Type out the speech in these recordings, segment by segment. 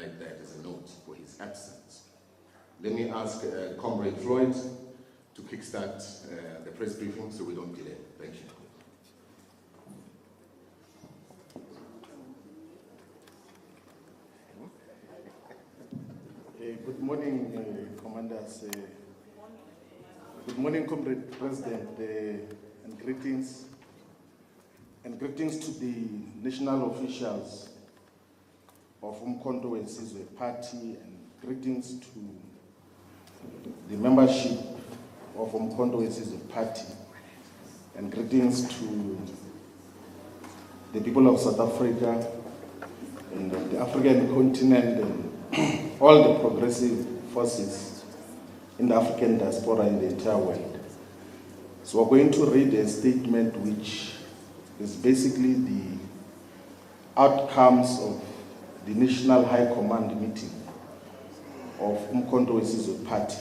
highlight that as a note for his absence. Let me ask Comrade Floyd to kickstart the press briefing so we don't delay. Thank you. Good morning, Commanders. Good morning, Comrade President, and greetings. And greetings to the national officials of Umkhonto Wesizwe Party, and greetings to the membership of Umkhonto Wesizwe Party, and greetings to the people of South Africa and the African continent and all the progressive forces in the African diaspora in the entire world. So we're going to read a statement which is basically the outcomes of the National High Command meeting of Umkhonto Wesizwe Party.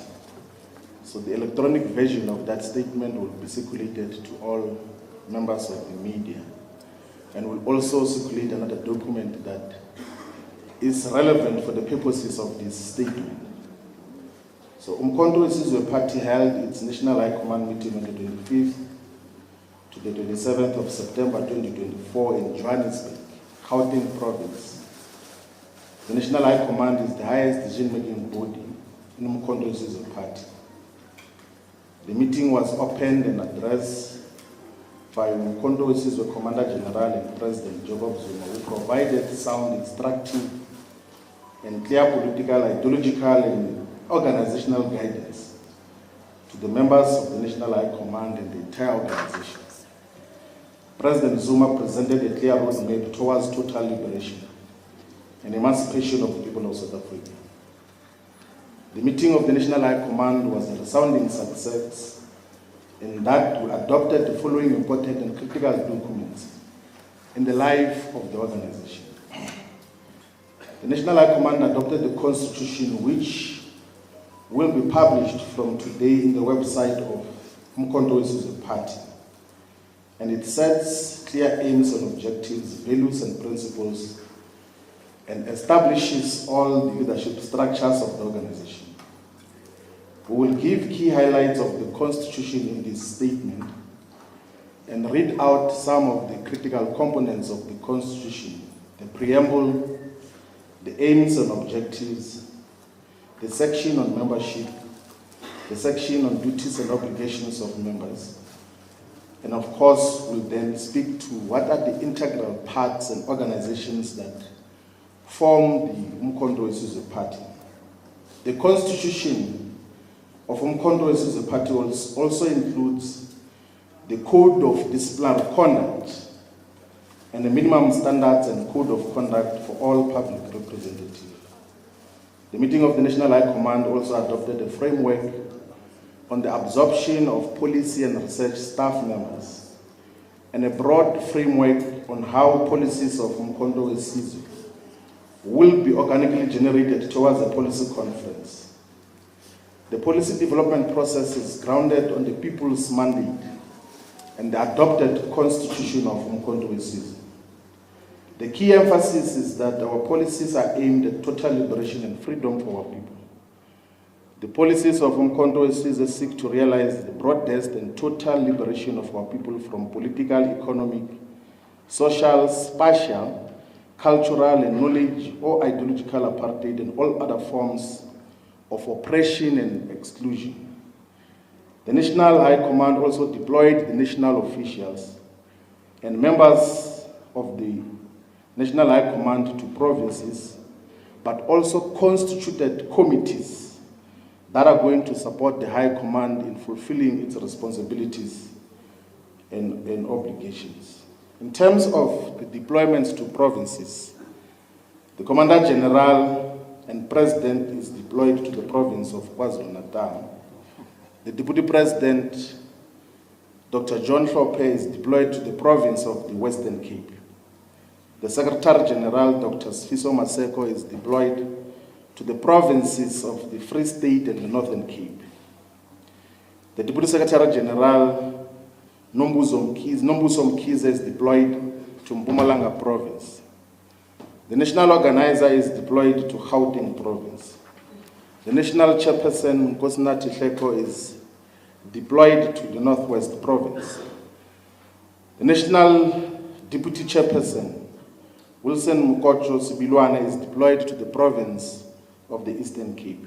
So the electronic version of that statement will be circulated to all members of the media, and will also circulate another document that is relevant for the purposes of this statement. So Umkhonto Wesizwe Party held its National High Command meeting on the 25th to the 27th of September 2024 in Johannesburg, Gauteng Province. The National High Command is the highest decision-making body in Umkhonto Wesizwe Party. The meeting was opened and addressed by Umkhonto Wesizwe Commander General and President Zuma, who provided sound, instructive, and clear political, ideological, and organizational guidance to the members of the National High Command and the entire organization. President Zuma presented a clear roadmap towards total liberation and emancipation of the people of South Africa. The meeting of the National High Command was a resounding success in that we adopted the following important and critical documents in the life of the organization. The National High Command adopted the Constitution, which will be published from today in the website of Umkhonto Wesizwe Party. And it sets clear aims and objectives, values and principles, and establishes all the leadership structures of the organization. We will give key highlights of the Constitution in this statement and read out some of the critical components of the Constitution: the preamble, the aims and objectives, the section on membership, the section on duties and obligations of members, and of course we'll then speak to what are the integral parts and organizations that form the Umkhonto Wesizwe Party. The Constitution of Umkhonto Wesizwe Party also includes the Code of Disciplinary Conduct and the minimum standards and code of conduct for all public representatives. The meeting of the National High Command also adopted a framework on the absorption of policy and research staff members, and a broad framework on how policies of Umkhonto Wesizwe will be organically generated towards a policy conference. The policy development process is grounded on the people's mandate and the adopted Constitution of Umkhonto Wesizwe. The key emphasis is that our policies are aimed at total liberation and freedom for our people. The policies of Umkhonto Wesizwe seek to realize the broadest and total liberation of our people from political, economic, social, spatial, cultural, and knowledge or ideological apartheid and all other forms of oppression and exclusion. The National High Command also deployed the national officials and members of the National High Command to provinces, but also constituted committees that are going to support the High Command in fulfilling its responsibilities and obligations. In terms of the deployments to provinces, the Commander General and President is deployed to the province of KwaZulu-Natal. The Deputy President, Dr. John Hlophe, is deployed to the province of the Western Cape. The Secretary General, Dr. Sfiso Maseko, is deployed to the provinces of the Free State and the Northern Cape. The Deputy Secretary General, Nombuso Mkhize, is deployed to Mpumalanga Province. The national organizer is deployed to Gauteng province. The national chairperson, Nkosinathi Hleko, is deployed to the Northwest province. The national deputy chairperson, Wilson Mukocho Sibilwana, is deployed to the province of the Eastern Cape.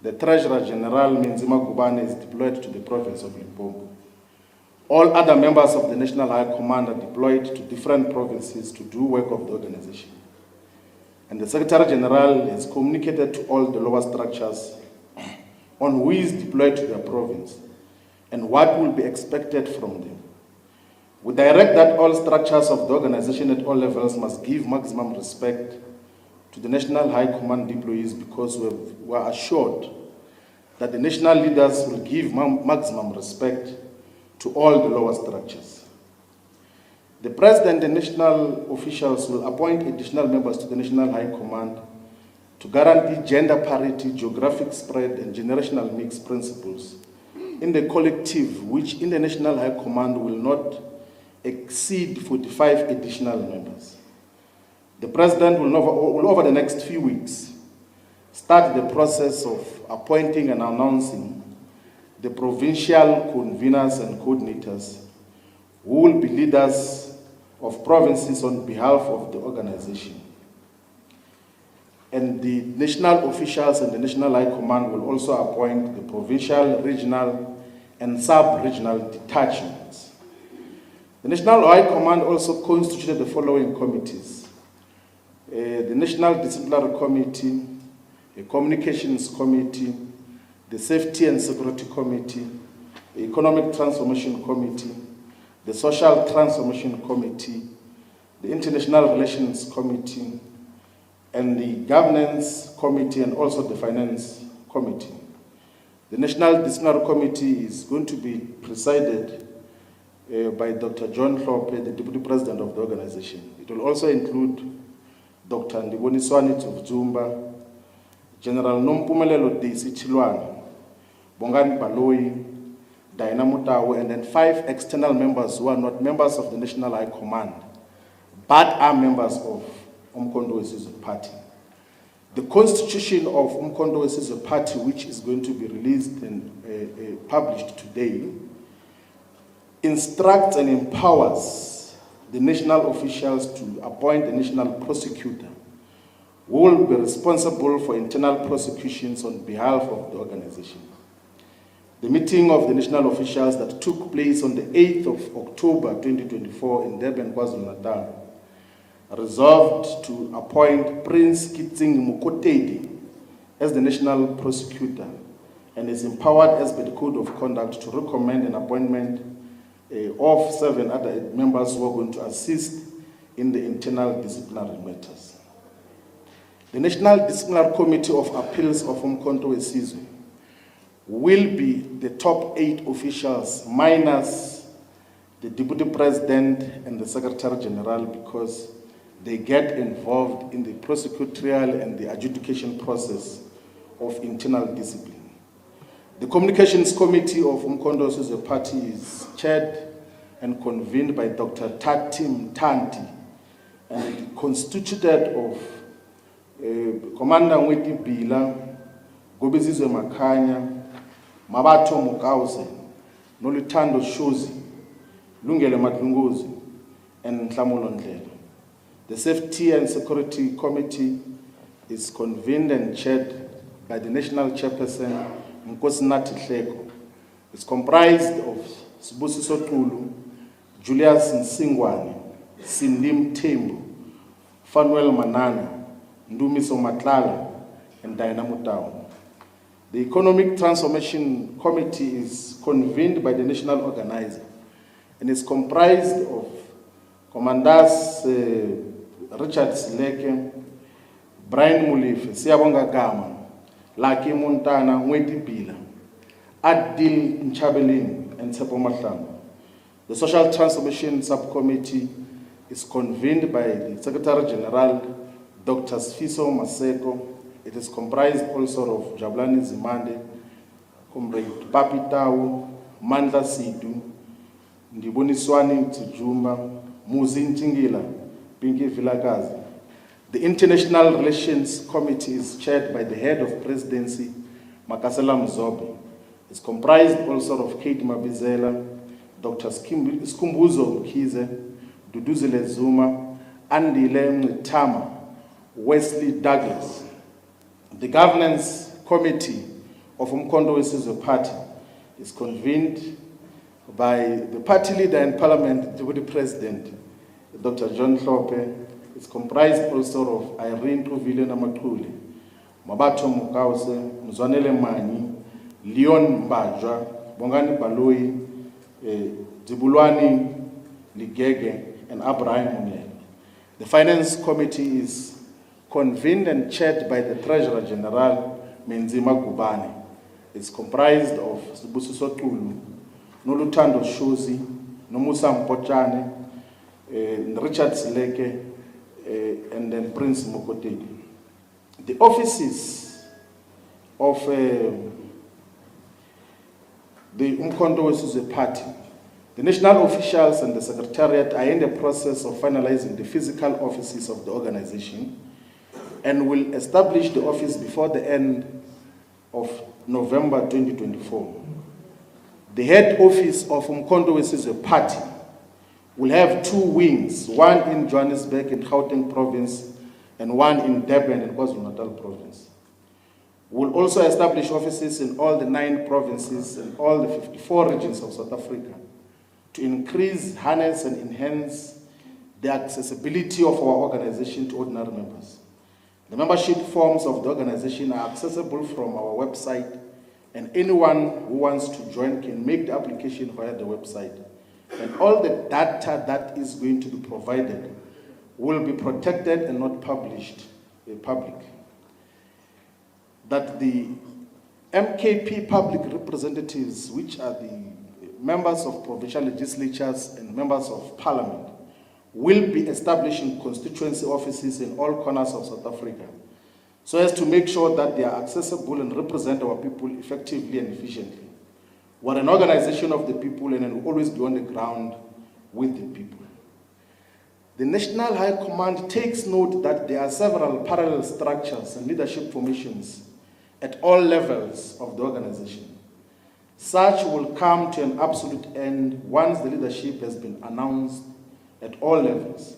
The Treasurer General, Minzima Gubane, is deployed to the province of Limpopo. All other members of the National High Command are deployed to different provinces to do work of the organization. And the Secretary General has communicated to all the lower structures on who is deployed to their province and what will be expected from them. We direct that all structures of the organization at all levels must give maximum respect to the National High Command deployees, because we are assured that the national leaders will give maximum respect to all the lower structures. The President and national officials will appoint additional members to the National High Command to guarantee gender parity, geographic spread, and generational mix principles in the collective, which in the National High Command will not exceed 45 additional members. The President will over the next few weeks, start the process of appointing and announcing the provincial conveners and coordinators who will be leaders of provinces on behalf of the organization. And the national officials and the National High Command will also appoint the provincial, regional, and sub-regional detachments. The National High Command also constituted the following committees: the National Disciplinary Committee, a Communications Committee, the Safety and Security Committee, the Economic Transformation Committee, the Social Transformation Committee, the International Relations Committee, and the Governance Committee, and also the Finance Committee. The National Disciplinary Committee is going to be presided by Dr. John Hlophe, the Deputy President of the organization. It will also include Dr. Ndiboniswani of Zuma, General Nompumelelo Desi Chilwana, Bongani Baloyi, Diana Mutawe, and then 5 external members who are not members of the National High Command, but are members of Umkhonto weSizwe Party. The constitution of Umkhonto weSizwe Party, which is going to be released and published today, instructs and empowers the national officials to appoint a national prosecutor who will be responsible for internal prosecutions on behalf of the organization. The meeting of the national officials that took place on the 8th of October 2024 in Durban, KwaZulu-Natal, resolved to appoint Prince Kitsing Mukotedi as the national prosecutor, and is empowered as per the Code of Conduct to recommend an appointment of 7 other members who are going to assist in the internal disciplinary matters. The National Disciplinary Committee of Appeals of Umkhonto weSizwe will be the top 8 officials minus the Deputy President and the Secretary General, because they get involved in the prosecutorial and the adjudication process of internal discipline. The Communications Committee of Umkhonto weSizwe Party is chaired and convened by Dr. Tatim Tanti, and constituted of Commander Ngweti Bila, Gobizizwe Makhanya, Mabato Mukauze, Nolutando Shozi, Lungele Matlunguzi, and Nhlamulo Ndlela. The Safety and Security Committee is convened and chaired by the National Chairperson, Nkosinathi Hleko. It's comprised of Sibusiso Tulu, Julius Nsingwane, Sindim Tembu, Fanuel Manana, Ndumiso Matlala, and Diana Mutawe. The Economic Transformation Committee is convened by the national organizer and is comprised of Commanders Richard Sileke, Brian Mulife, Siyabonga Gama, Lucky Montana, Ngweti Bila, Adil Nchabelin, and Tsepo Mahlangu. The Social Transformation Subcommittee is convened by the Secretary General, Dr. Sfiso Maseko. It is comprised also of Jabulani Zimande, Comrade Papi Tau, Mandla Sidu, Ndiboniswani Tsujuma, Muzi Ntingila, Pinky Vilakazi, The International Relations Committee is chaired by the head of presidency, Makasela Mzobe. It's comprised also of Kate Mabizela, Dr. Skumbuzo Mkhize, Duduzile Zuma, Andile Mtama, Wesley Douglas. The governance committee of Umkhonto weSizwe Party is convened by the party leader in parliament, Deputy President, Dr. John Hlophe. It's comprised also of Irene Truville Namatuli, Mabato Mukause, Mzwanele Mani, Leon Mbajwa, Bongani Baloi, Zibulwani Ligege, and Abraham Mungele. The finance committee is convened and chaired by the Treasurer General, Menzima Gubane. It's comprised of Sibusiso Tulu, Noluthando Shozi, Nomusa Mpochane, Richard Sileke, and then Prince Mokotedi. The offices of the Umkhonto weSizwe Party, the national officials and the secretariat are in the process of finalizing the physical offices of the organization and will establish the office before the end of November 2024. The head office of Umkhonto weSizwe Party will have 2 wings, one in Johannesburg in Gauteng province and one in Durban in KwaZulu-Natal province. We'll also establish offices in all the 9 provinces and all the 54 regions of South Africa to increase, harness, and enhance the accessibility of our organization to ordinary members. The membership forms of the organization are accessible from our website, and anyone who wants to join can make the application via the website. And all the data that is going to be provided will be protected and not published in public. That the MKP public representatives, which are the members of provincial legislatures and members of parliament, will be establishing constituency offices in all corners of South Africa so as to make sure that they are accessible and represent our people effectively and efficiently. We're an organization of the people and will always be on the ground with the people. The National High Command takes note that there are several parallel structures and leadership formations at all levels of the organization. Such will come to an absolute end once the leadership has been announced at all levels.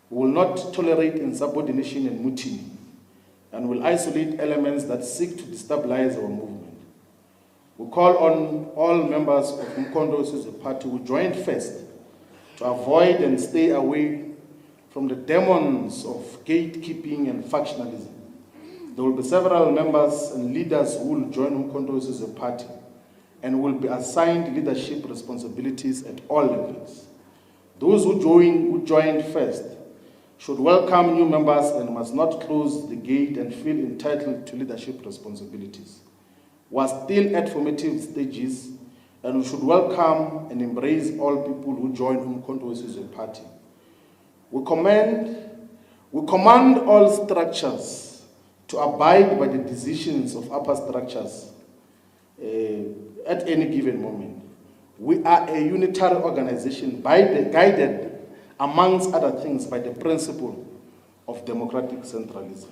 We will not tolerate insubordination and mutiny, and will isolate elements that seek to destabilize our movement. We call on all members of Umkhonto weSizwe Party who joined first to avoid and stay away from the demons of gatekeeping and factionalism. There will be several members and leaders who will join Umkhonto weSizwe Party and will be assigned leadership responsibilities at all levels. Those who joined first should welcome new members and must not close the gate and feel entitled to leadership responsibilities. We are still at formative stages, and we should welcome and embrace all people who join Umkhonto weSizwe Party. We command all structures to abide by the decisions of upper structures at any given moment. We are a unitary organization guided, amongst other things, by the principle of democratic centralism.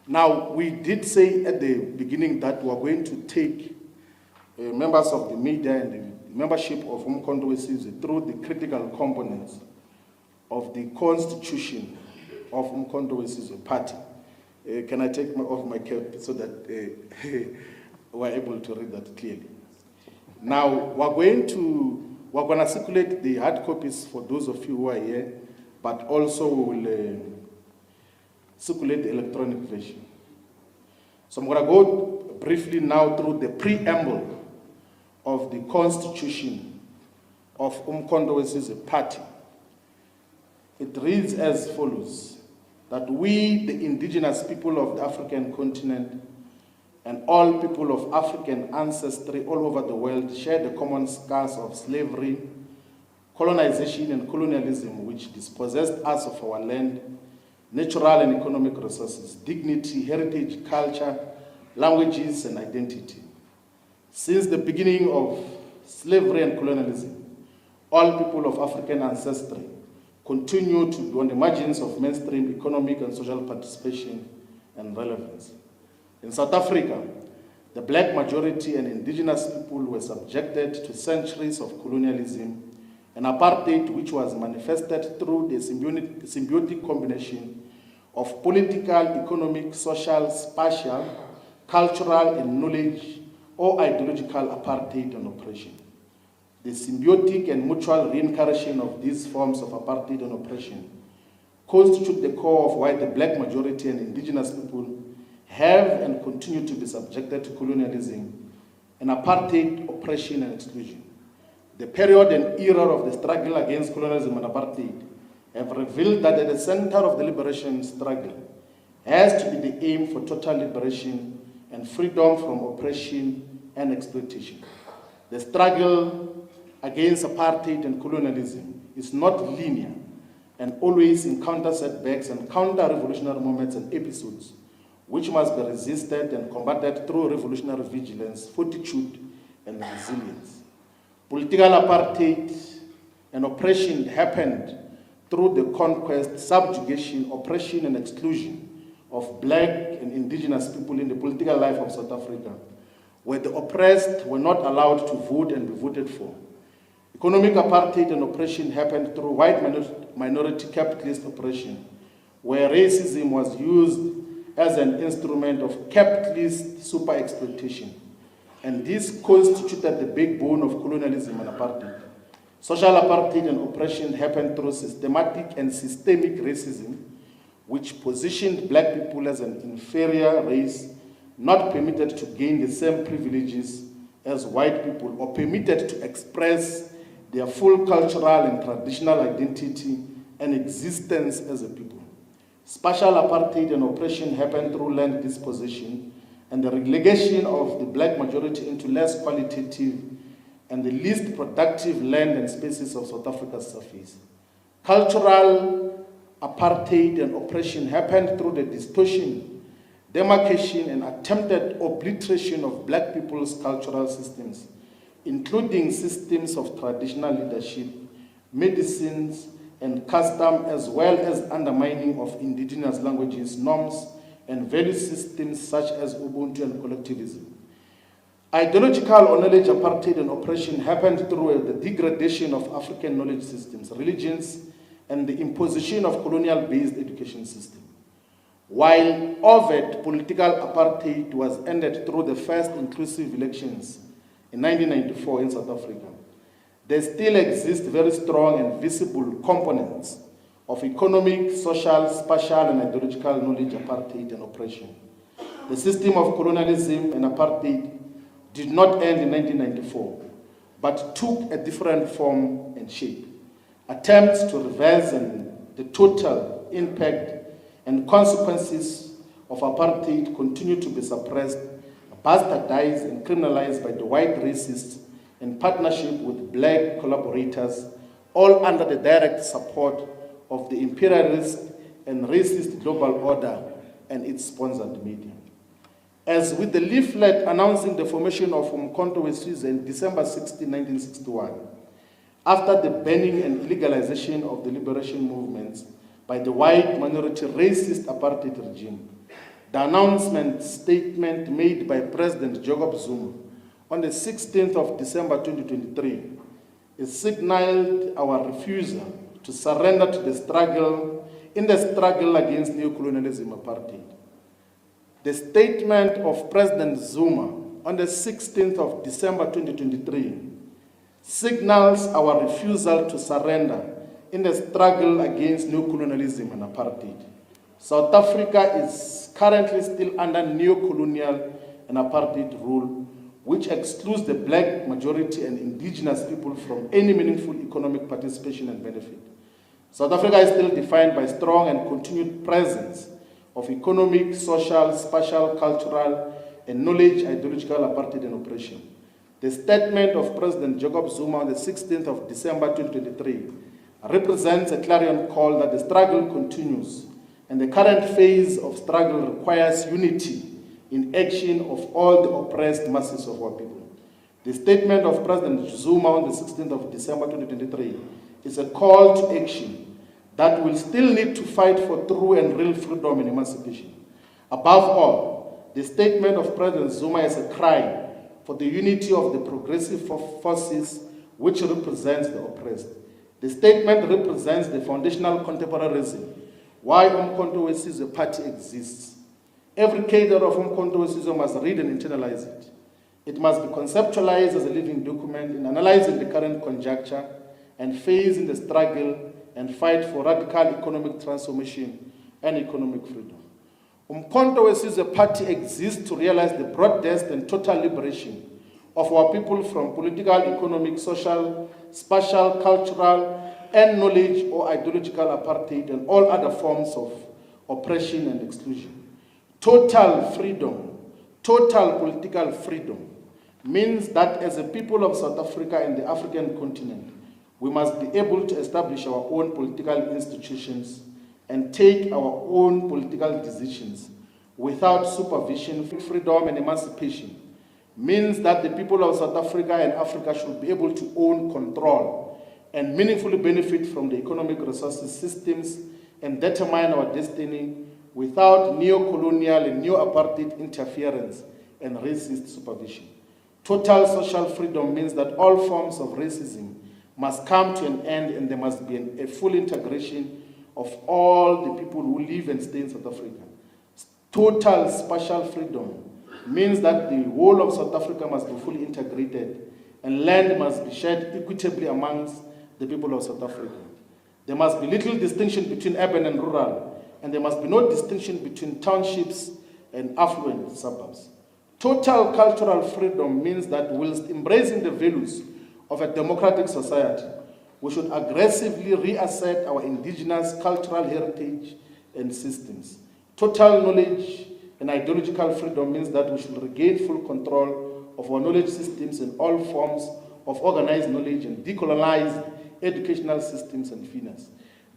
Now, we did say at the beginning that we are going to take members of the media and the membership of Umkhonto weSizwe through the critical components of the constitution of Umkhonto weSizwe Party. Can I take off my cap so that we're able to read that clearly? Now, we're going to circulate the hard copies for those of you who are here, but also we will circulate the electronic version. So I'm going to go briefly now through the preamble of the constitution of Umkhonto weSizwe Party. It reads as follows: that we, the indigenous people of the African continent, and all people of African ancestry all over the world share the common scars of slavery, colonization, and colonialism, which dispossessed us of our land, natural and economic resources, dignity, heritage, culture, languages, and identity. Since the beginning of slavery and colonialism, all people of African ancestry continue to be on the margins of mainstream economic and social participation and relevance. In South Africa, the black majority and indigenous people were subjected to centuries of colonialism and apartheid, which was manifested through the symbiotic combination of political, economic, social, spatial, cultural, and knowledge or ideological apartheid and oppression. The symbiotic and mutual reincarnation of these forms of apartheid and oppression constitute the core of why the black majority and indigenous people have and continue to be subjected to colonialism and apartheid, oppression, and exclusion. The period and era of the struggle against colonialism and apartheid have revealed that at the center of the liberation struggle has to be the aim for total liberation and freedom from oppression and exploitation. The struggle against apartheid and colonialism is not linear and always encounters setbacks and counter-revolutionary moments and episodes which must be resisted and combated through revolutionary vigilance, fortitude, and resilience. Political apartheid and oppression happened through the conquest, subjugation, oppression, and exclusion of black and indigenous people in the political life of South Africa, where the oppressed were not allowed to vote and be voted for. Economic apartheid and oppression happened through white minority capitalist oppression, where racism was used as an instrument of capitalist super-exploitation. And this constituted the backbone of colonialism and apartheid. Social apartheid and oppression happened through systematic and systemic racism, which positioned black people as an inferior race, not permitted to gain the same privileges as white people, or permitted to express their full cultural and traditional identity and existence as a people. Spatial apartheid and oppression happened through land disposition and the relegation of the black majority into less qualitative and the least productive land and spaces of South Africa's surface. Cultural apartheid and oppression happened through the distortion, demarcation, and attempted obliteration of black people's cultural systems, including systems of traditional leadership, medicines, and custom, as well as undermining of indigenous languages, norms, and value systems such as Ubuntu and collectivism. Ideological or knowledge apartheid and oppression happened through the degradation of African knowledge systems, religions, and the imposition of colonial-based education system. While overt political apartheid was ended through the first inclusive elections in 1994 in South Africa, there still exist very strong and visible components of economic, social, spatial, and ideological knowledge apartheid and oppression. The system of colonialism and apartheid did not end in 1994, but took a different form and shape. Attempts to reverse the total impact and consequences of apartheid continue to be suppressed, bastardized, and criminalized by the white racists in partnership with black collaborators, all under the direct support of the imperialist and racist global order and its sponsored media. As with the leaflet announcing the formation of Umkhonto weSizwe in December 16, 1961, after the banning and illegalization of the liberation movements by the white minority racist apartheid regime, the announcement statement made by President Jacob Zuma on the 16th of December 2023 is signaled our refusal to surrender to the struggle against neocolonialism apartheid. The statement of President Zuma on the 16th of December 2023 signals our refusal to surrender in the struggle against neocolonialism and apartheid. South Africa is currently still under neocolonial and apartheid rule, which excludes the black majority and indigenous people from any meaningful economic participation and benefit. South Africa is still defined by strong and continued presence of economic, social, spatial, cultural, and knowledge ideological apartheid and oppression. The statement of President Jacob Zuma on the 16th of December 2023 represents a clarion call that the struggle continues, and the current phase of struggle requires unity in action of all the oppressed masses of our people. The statement of President Zuma on the 16th of December 2023 is a call to action that we'll still need to fight for true and real freedom and emancipation. Above all, the statement of President Zuma is a cry for the unity of the progressive forces which represents the oppressed. The statement represents the foundational contemporary reason why Umkhonto weSizwe Party exists. Every cadre of Umkhonto weSizwe must read and internalize it. It must be conceptualized as a living document in analyzing the current conjuncture and facing the struggle and fight for radical economic transformation and economic freedom. Umkhonto weSizwe Party exists to realize the broad-based and total liberation of our people from political, economic, social, spatial, cultural, and knowledge or ideological apartheid and all other forms of oppression and exclusion. Total freedom, total political freedom, means that as a people of South Africa and the African continent, we must be able to establish our own political institutions and take our own political decisions without supervision. Freedom and emancipation means that the people of South Africa and Africa should be able to own, control, and meaningfully benefit from the economic resources systems and determine our destiny without neo-colonial and neo-apartheid interference and racist supervision. Total social freedom means that all forms of racism must come to an end and there must be a full integration of all the people who live and stay in South Africa. Total spatial freedom means that the whole of South Africa must be fully integrated and land must be shared equitably amongst the people of South Africa. There must be little distinction between urban and rural, and there must be no distinction between townships and affluent suburbs. Total cultural freedom means that whilst embracing the values of a democratic society, we should aggressively reassert our indigenous cultural heritage and systems. Total knowledge and ideological freedom means that we should regain full control of our knowledge systems and all forms of organized knowledge and decolonize educational systems and finance.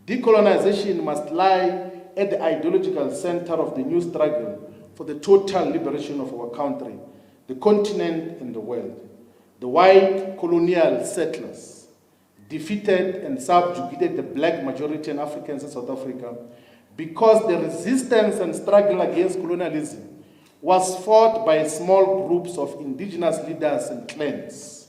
Decolonization must lie at the ideological center of the new struggle for the total liberation of our country, the continent, and the world. The white colonial settlers defeated and subjugated the black majority in Africans in South Africa because the resistance and struggle against colonialism was fought by small groups of indigenous leaders and clans.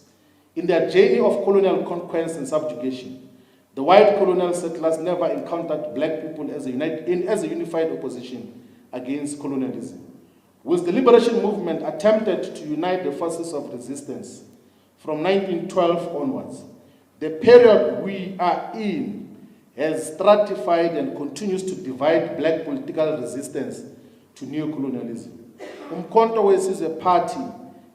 In their journey of colonial conquest and subjugation, the white colonial settlers never encountered black people as a unified opposition against colonialism. Whilst the liberation movement attempted to unite the forces of resistance from 1912 onwards, the period we are in has stratified and continues to divide black political resistance to neocolonialism. Umkhonto weSizwe Party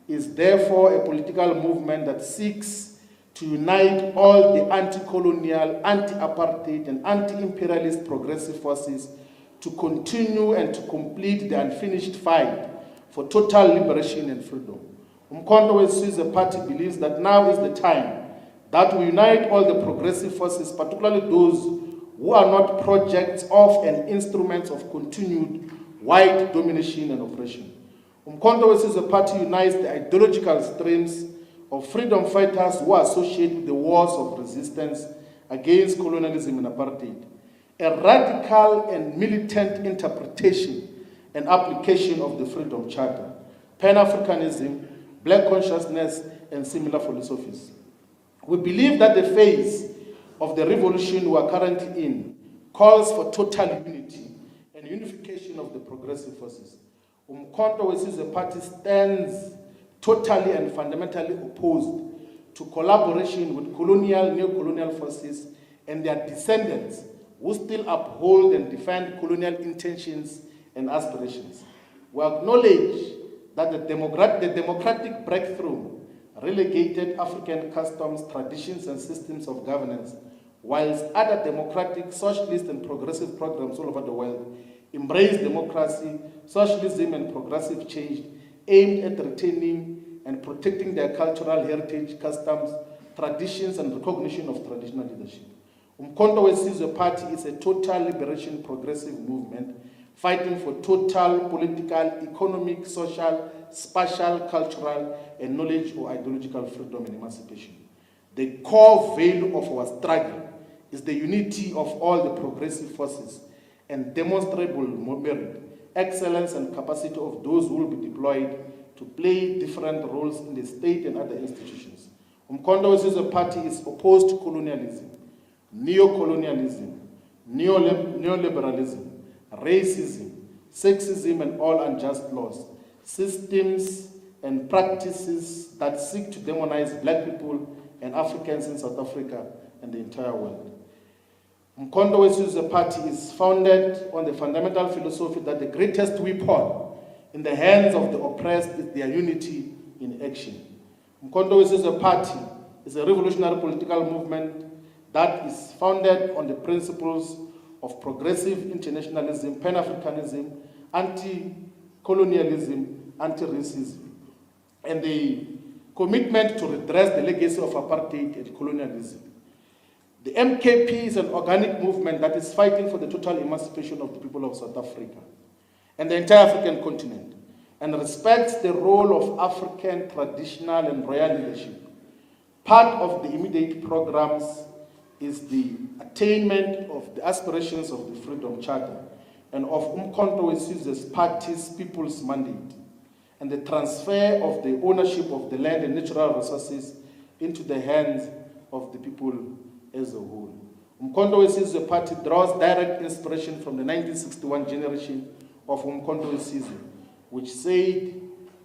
is therefore a political movement that seeks to unite all the anti-colonial, anti-apartheid, and anti-imperialist progressive forces to continue and to complete the unfinished fight for total liberation and freedom. Umkhonto weSizwe Party believes that now is the time that we unite all the progressive forces, particularly those who are not projects of and instruments of continued white domination and oppression. Umkhonto weSizwe Party unites the ideological streams of freedom fighters who associate with the wars of resistance against colonialism and apartheid, a radical and militant interpretation and application of the Freedom Charter, Pan-Africanism, Black consciousness, and similar philosophies. We believe that the phase of the revolution we are currently in calls for total unity and unification of the progressive forces. Umkhonto weSizwe Party stands totally and fundamentally opposed to collaboration with colonial, neo-colonial forces and their descendants who still uphold and defend colonial intentions and aspirations. We acknowledge that the democratic breakthrough relegated African customs, traditions, and systems of governance, whilst other democratic, socialist, and progressive programs all over the world embrace democracy, socialism, and progressive change aimed at retaining and protecting their cultural heritage, customs, traditions, and recognition of traditional leadership. Umkhonto weSizwe Party is a total liberation progressive movement fighting for total political, economic, social, spatial, cultural, and knowledge or ideological freedom and emancipation. The core value of our struggle is the unity of all the progressive forces and demonstrable merit, excellence, and capacity of those who will be deployed to play different roles in the state and other institutions. Umkhonto weSizwe Party is opposed to colonialism, neo-colonialism, neoliberalism, racism, sexism, and all unjust laws, systems and practices that seek to demonize black people and Africans in South Africa and the entire world. Umkhonto weSizwe Party is founded on the fundamental philosophy that the greatest weapon in the hands of the oppressed is their unity in action. Umkhonto weSizwe Party is a revolutionary political movement that is founded on the principles of progressive internationalism, Pan-Africanism, anti-colonialism, anti-racism, and the commitment to redress the legacy of apartheid and colonialism. The MKP is an organic movement that is fighting for the total emancipation of the people of South Africa and the entire African continent, and respects the role of African traditional and royal leadership. Part of the immediate programs is the attainment of the aspirations of the Freedom Charter and of Umkhonto weSizwe Party's People's Mandate, and the transfer of the ownership of the land and natural resources into the hands of the people as a whole. Umkhonto weSizwe Party draws direct inspiration from the 1961 generation of Umkhonto weSizwe, which said,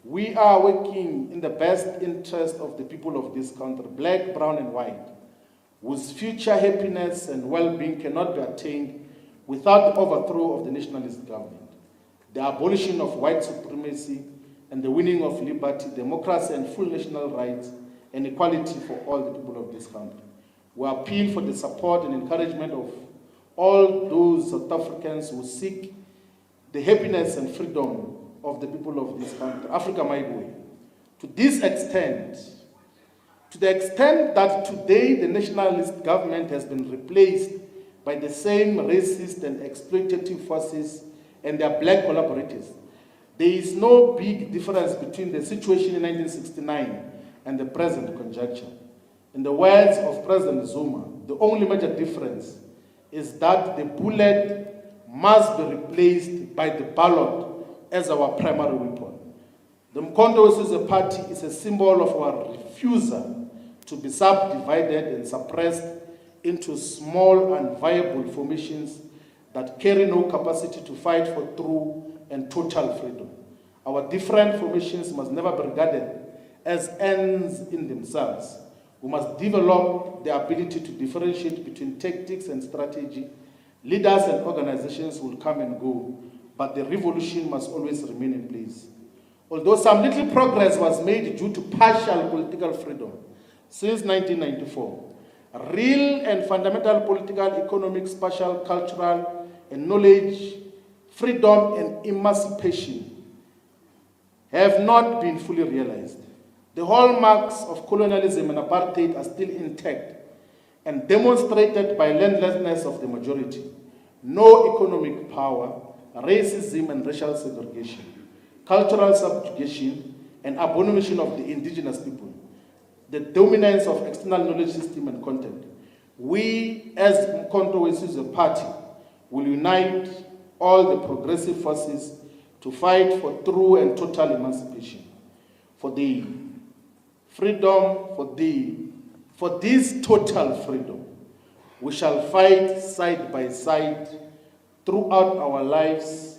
"We are working in the best interest of the people of this country, black, brown, and white, whose future happiness and well-being cannot be attained without the overthrow of the nationalist government, the abolition of white supremacy, and the winning of liberty, democracy, and full national rights, and equality for all the people of this country. We appeal for the support and encouragement of all those South Africans who seek the happiness and freedom of the people of this country, Africa my way. To this extent, to the extent that today the nationalist government has been replaced by the same racist and exploitative forces and their black collaborators, there is no big difference between the situation in 1969 and the present conjuncture. In the words of President Zuma, the only major difference is that the bullet must be replaced by the ballot as our primary weapon. The Umkhonto weSizwe Party is a symbol of our refusal to be subdivided and suppressed into small and viable formations that carry no capacity to fight for true and total freedom. Our different formations must never be regarded as ends in themselves. We must develop the ability to differentiate between tactics and strategy. Leaders and organizations will come and go, but the revolution must always remain in place. Although some little progress was made due to partial political freedom since 1994, real and fundamental political, economic, spatial, cultural, and knowledge, freedom, and emancipation have not been fully realized. The hallmarks of colonialism and apartheid are still intact and demonstrated by landlessness of the majority, no economic power, racism and racial segregation, cultural subjugation, and abomination of the indigenous people, the dominance of external knowledge system and content. We, as Umkhonto weSizwe Party, will unite all the progressive forces to fight for true and total emancipation, for the freedom, for this total freedom. We shall fight side by side throughout our lives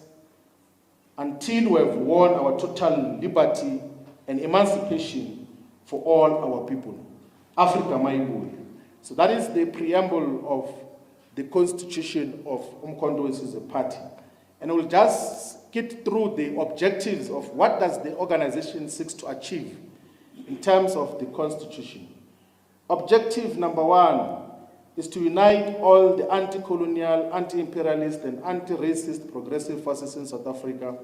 until we have won our total liberty and emancipation for all our people. Africa my way. So that is the preamble of the constitution of Umkhonto weSizwe Party. And we'll just get through the objectives of what does the organization seeks to achieve in terms of the constitution. Objective number one is to unite all the anti-colonial, anti-imperialist, and anti-racist progressive forces in South Africa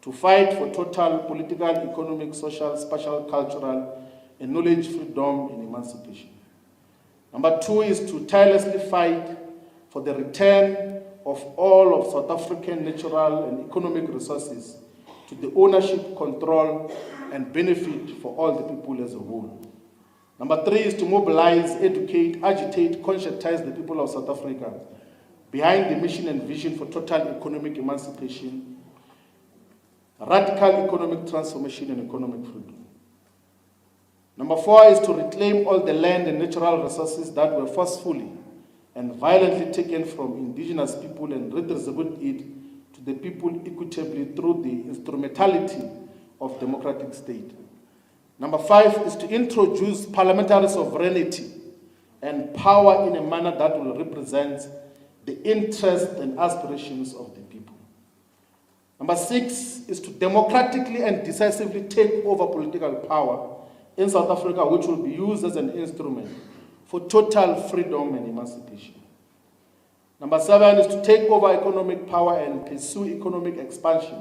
to fight for total political, economic, social, spatial, cultural, and knowledge freedom and emancipation. Number two is to tirelessly fight for the return of all of South African natural and economic resources to the ownership, control, and benefit for all the people as a whole. Number 3 is to mobilize, educate, agitate, conscientize the people of South Africa behind the mission and vision for total economic emancipation, radical economic transformation, and economic freedom. Number 4 is to reclaim all the land and natural resources that were forcefully and violently taken from indigenous people and redistribute it to the people equitably through the instrumentality of democratic state. Number 5 is to introduce parliamentary sovereignty and power in a manner that will represent the interests and aspirations of the people. Number 6 is to democratically and decisively take over political power in South Africa, which will be used as an instrument for total freedom and emancipation. Number 7 is to take over economic power and pursue economic expansion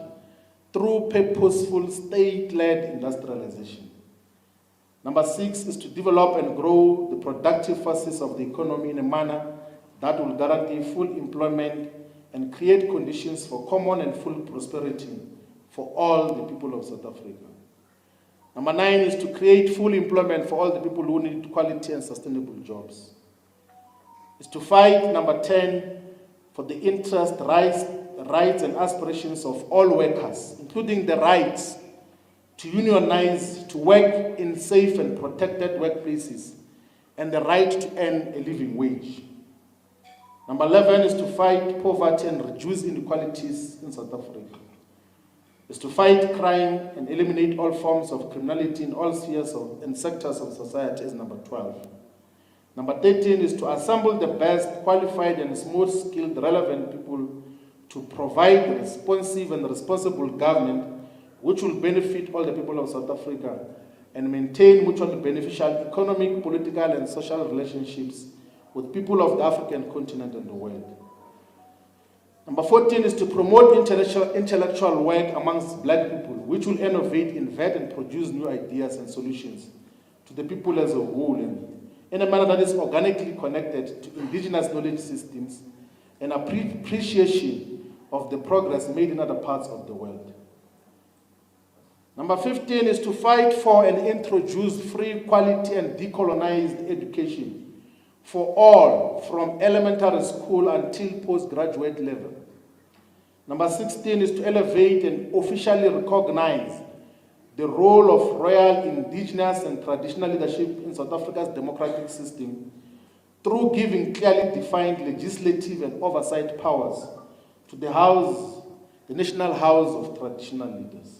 through purposeful state-led industrialization. Number 6 is to develop and grow the productive forces of the economy in a manner that will guarantee full employment and create conditions for common and full prosperity for all the people of South Africa. Number 9 is to create full employment for all the people who need quality and sustainable jobs. Is to fight, number 10, for the interest, rights and aspirations of all workers, including the rights to unionize, to work in safe and protected workplaces, and the right to earn a living wage. Number 11 is to fight poverty and reduce inequalities in South Africa. Is to fight crime and eliminate all forms of criminality in all spheres and sectors of society is number 12. Number 13 is to assemble the best qualified and most skilled relevant people to provide responsive and responsible government which will benefit all the people of South Africa and maintain mutually beneficial economic, political and social relationships with people of the African continent and the world. Number 14 is to promote intellectual work amongst black people, which will innovate, invent, and produce new ideas and solutions to the people as a whole, and in a manner that is organically connected to indigenous knowledge systems and appreciation of the progress made in other parts of the world. Number 15 is to fight for and introduce free, quality, and decolonized education for all from elementary school until postgraduate level. Number 16 is to elevate and officially recognize the role of royal, indigenous, and traditional leadership in South Africa's democratic system through giving clearly defined legislative and oversight powers to the National House of Traditional Leaders.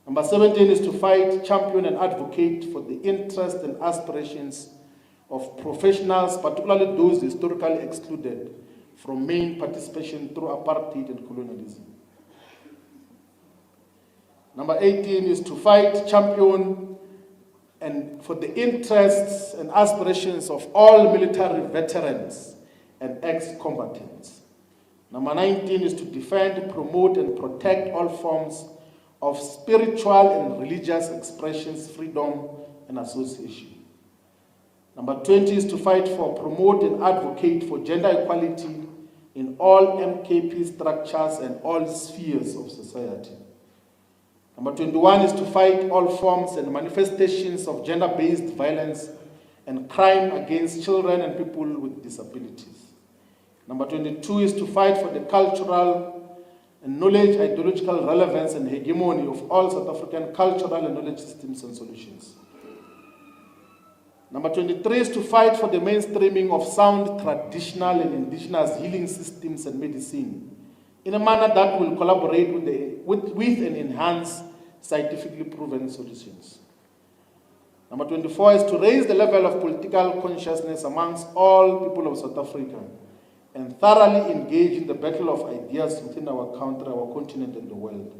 Number 17 is to fight, champion, and advocate for the interests and aspirations of professionals, particularly those historically excluded from main participation through apartheid and colonialism. Number 18 is to fight, champion, and for the interests and aspirations of all military veterans and ex-combatants. Number 19 is to defend, promote, and protect all forms of spiritual and religious expressions, freedom, and association. Number 20 is to fight for, promote, and advocate for gender equality in all MKP structures and all spheres of society. Number 21 is to fight all forms and manifestations of gender-based violence and crime against children and people with disabilities. Number 22 is to fight for the cultural and knowledge, ideological relevance and hegemony of all South African cultural and knowledge systems and solutions. Number 23 is to fight for the mainstreaming of sound traditional and indigenous healing systems and medicine in a manner that will collaborate with and enhance scientifically proven solutions. Number 24 is to raise the level of political consciousness amongst all people of South Africa and thoroughly engage in the battle of ideas within our country, our continent, and the world.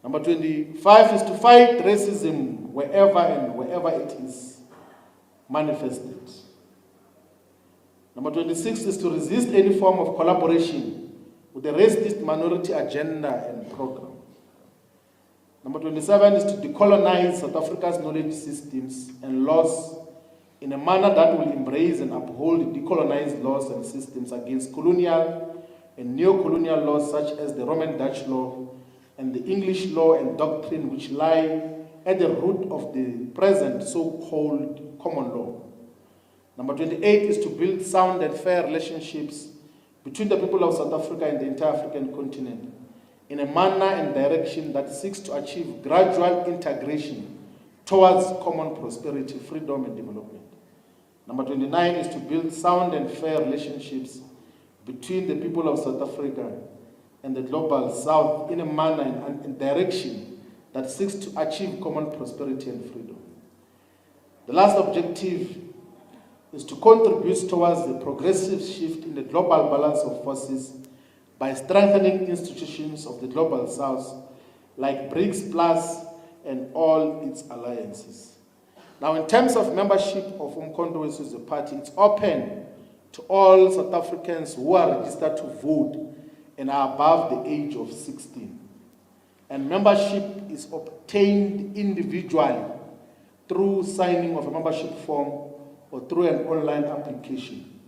Number 25 is to fight racism wherever it is manifested. Number 26 is to resist any form of collaboration with the racist minority agenda and program. Number 27 is to decolonize South Africa's knowledge systems and laws in a manner that will embrace and uphold decolonized laws and systems against colonial and neo-colonial laws such as the Roman Dutch law and the English law and doctrine which lie at the root of the present so-called common law. Number 28 is to build sound and fair relationships between the people of South Africa and the entire African continent in a manner and direction that seeks to achieve gradual integration towards common prosperity, freedom, and development. Number 29 is to build sound and fair relationships between the people of South Africa and the global South in a manner and direction that seeks to achieve common prosperity and freedom. The last objective is to contribute towards the progressive shift in the global balance of forces by strengthening institutions of the global South like BRICS Plus and all its alliances. Now, in terms of membership of Umkhonto weSizwe Party, it's open to all South Africans who are registered to vote and are above the age of 16. And membership is obtained individually through signing of a membership form or through an online application,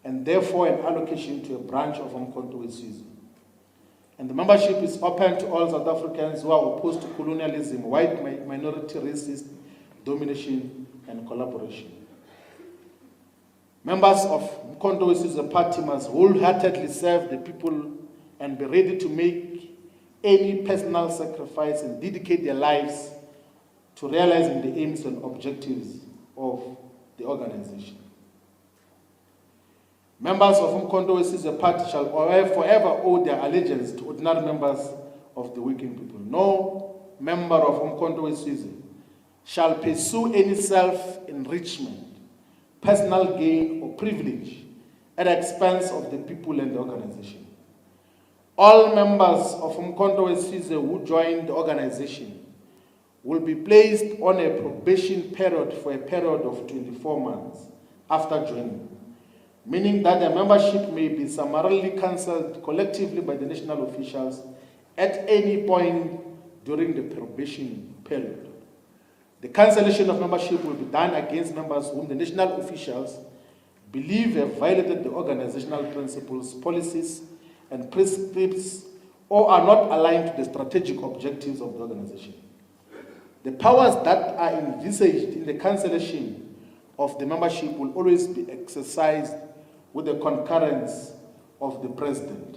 and therefore an allocation to a branch of Umkhonto weSizwe. And the membership is open to all South Africans who are opposed to colonialism, white minority racist domination, and collaboration. Members of Umkhonto weSizwe Party must wholeheartedly serve the people and be ready to make any personal sacrifice and dedicate their lives to realizing the aims and objectives of the organization. Members of Umkhonto weSizwe Party shall forever owe their allegiance to ordinary members of the working people. No member of Umkhonto weSizwe shall pursue any self-enrichment, personal gain, or privilege at the expense of the people and the organization. All members of Umkhonto weSizwe who join the organization will be placed on a probation period for a period of 24 months after joining, meaning that their membership may be summarily cancelled collectively by the national officials at any point during the probation period. The cancellation of membership will be done against members whom the national officials believe have violated the organizational principles, policies, and prescripts, or are not aligned to the strategic objectives of the organization. The powers that are envisaged in the cancellation of the membership will always be exercised with the concurrence of the president.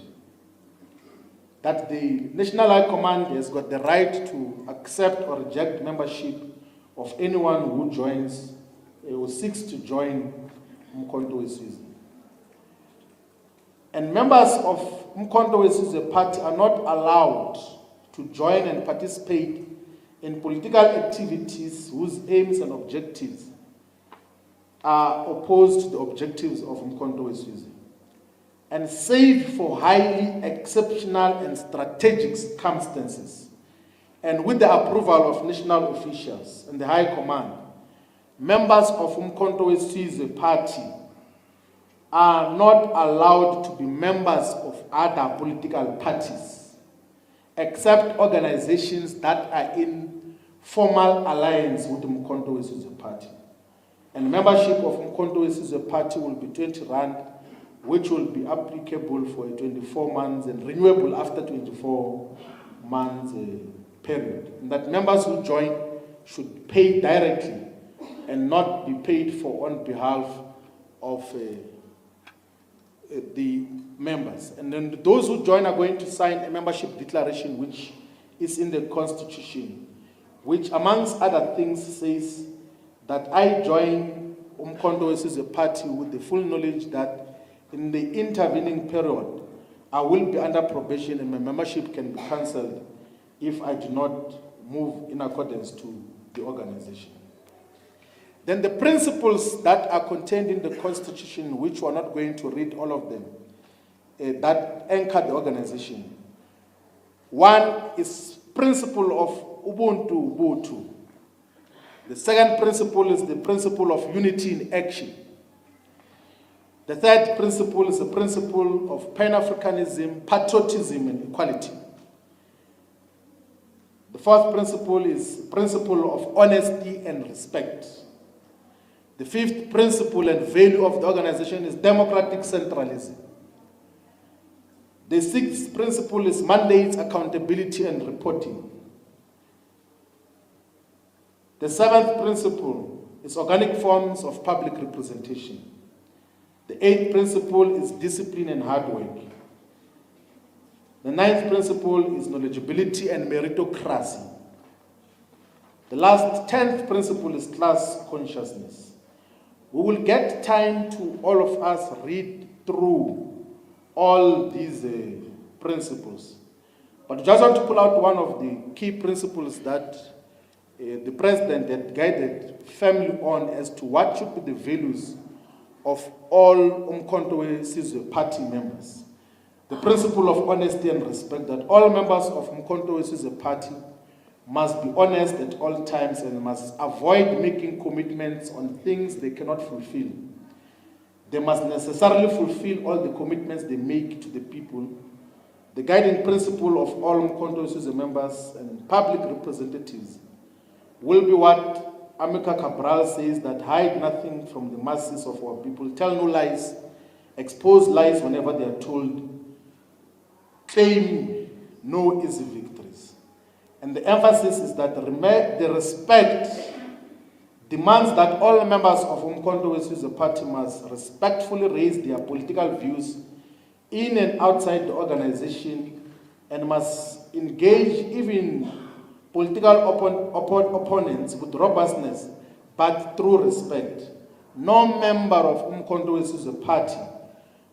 That the National High Command has got the right to accept or reject membership of anyone who joins or seeks to join Umkhonto weSizwe. And members of Umkhonto weSizwe Party are not allowed to join and participate in political activities whose aims and objectives are opposed to the objectives of Umkhonto weSizwe. And save for highly exceptional and strategic circumstances, and with the approval of national officials and the High Command, members of Umkhonto weSizwe Party are not allowed to be members of other political parties, except organizations that are in formal alliance with Umkhonto weSizwe Party. And membership of Umkhonto weSizwe Party will be 20 rand, which will be applicable for a 24 months and renewable after 24 months period. And that members who join should pay directly and not be paid for on behalf of the members. And then those who join are going to sign a membership declaration which is in the Constitution, which amongst other things says that I join Umkhonto weSizwe Party with the full knowledge that in the intervening period I will be under probation and my membership can be cancelled if I do not move in accordance to the organization. Then the principles that are contained in the Constitution, which we're not going to read all of them, that anchor the organization. One is principle of Ubuntu Butu. The second principle is the principle of unity in action. The third principle is the principle of Pan-Africanism, patriotism, and equality. The fourth principle is the principle of honesty and respect. The fifth principle and value of the organization is democratic centralism. The sixth principle is mandates, accountability, and reporting. The seventh principle is organic forms of public representation. The eighth principle is discipline and hard work. The ninth principle is knowledgeability and meritocracy. The last 10th principle is class consciousness. We will get time to all of us read through all these principles. But I just want to pull out one of the key principles that the president had guided firmly on as to what should be the values of all Umkhonto we Sizwe party members. The principle of honesty and respect, that all members of Umkhonto we Sizwe party must be honest at all times and must avoid making commitments on things they cannot fulfill. They must necessarily fulfill all the commitments they make to the people. The guiding principle of all Umkhonto we Sizwe members and public representatives will be what Amilcar Cabral says, that hide nothing from the masses of our people, tell no lies, expose lies whenever they are told, claim no easy victories. And the emphasis is that the respect demands that all members of Umkhonto we Sizwe party must respectfully raise their political views in and outside the organization and must engage even political opponents with robustness, but through respect. No member of Umkhonto we Sizwe party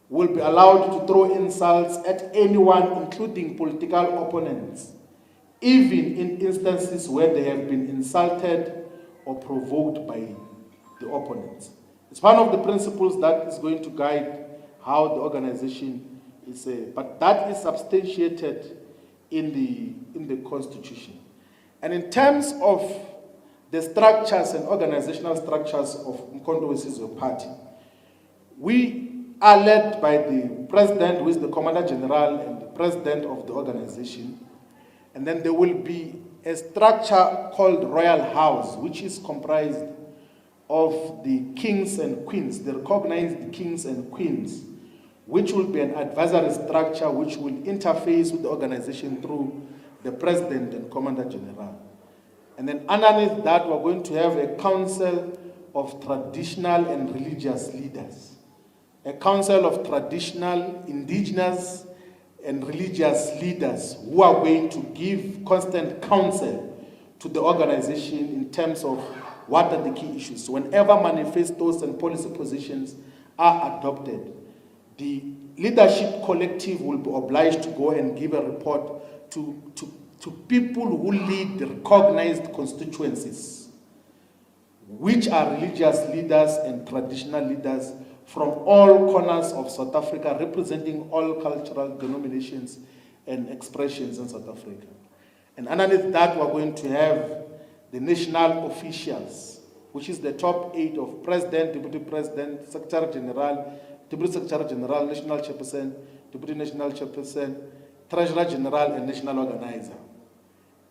will be allowed to throw insults at anyone, including political opponents, even in instances where they have been insulted or provoked by the opponents. It's one of the principles that is going to guide how the organization is, but that is substantiated in the Constitution. And in terms of the structures and organizational structures of Umkhonto we Sizwe party, we are led by the president, who is the commander general and the president of the organization. And then there will be a structure called Royal House, which is comprised of the kings and queens, the recognized kings and queens, which will be an advisory structure which will interface with the organization through the president and commander general. And then underneath that, we're going to have a council of traditional and religious leaders. A council of traditional, indigenous, and religious leaders who are going to give constant counsel to the organization in terms of what are the key issues. So whenever manifestos and policy positions are adopted, the leadership collective will be obliged to go and give a report to people who lead the recognized constituencies, which are religious leaders and traditional leaders from all corners of South Africa, representing all cultural denominations and expressions in South Africa. And underneath that, we're going to have the national officials, which is the top 8 of President, Deputy President, Secretary General, Deputy Secretary General, National Chairperson, Deputy National Chairperson, Treasurer General, and National Organizer.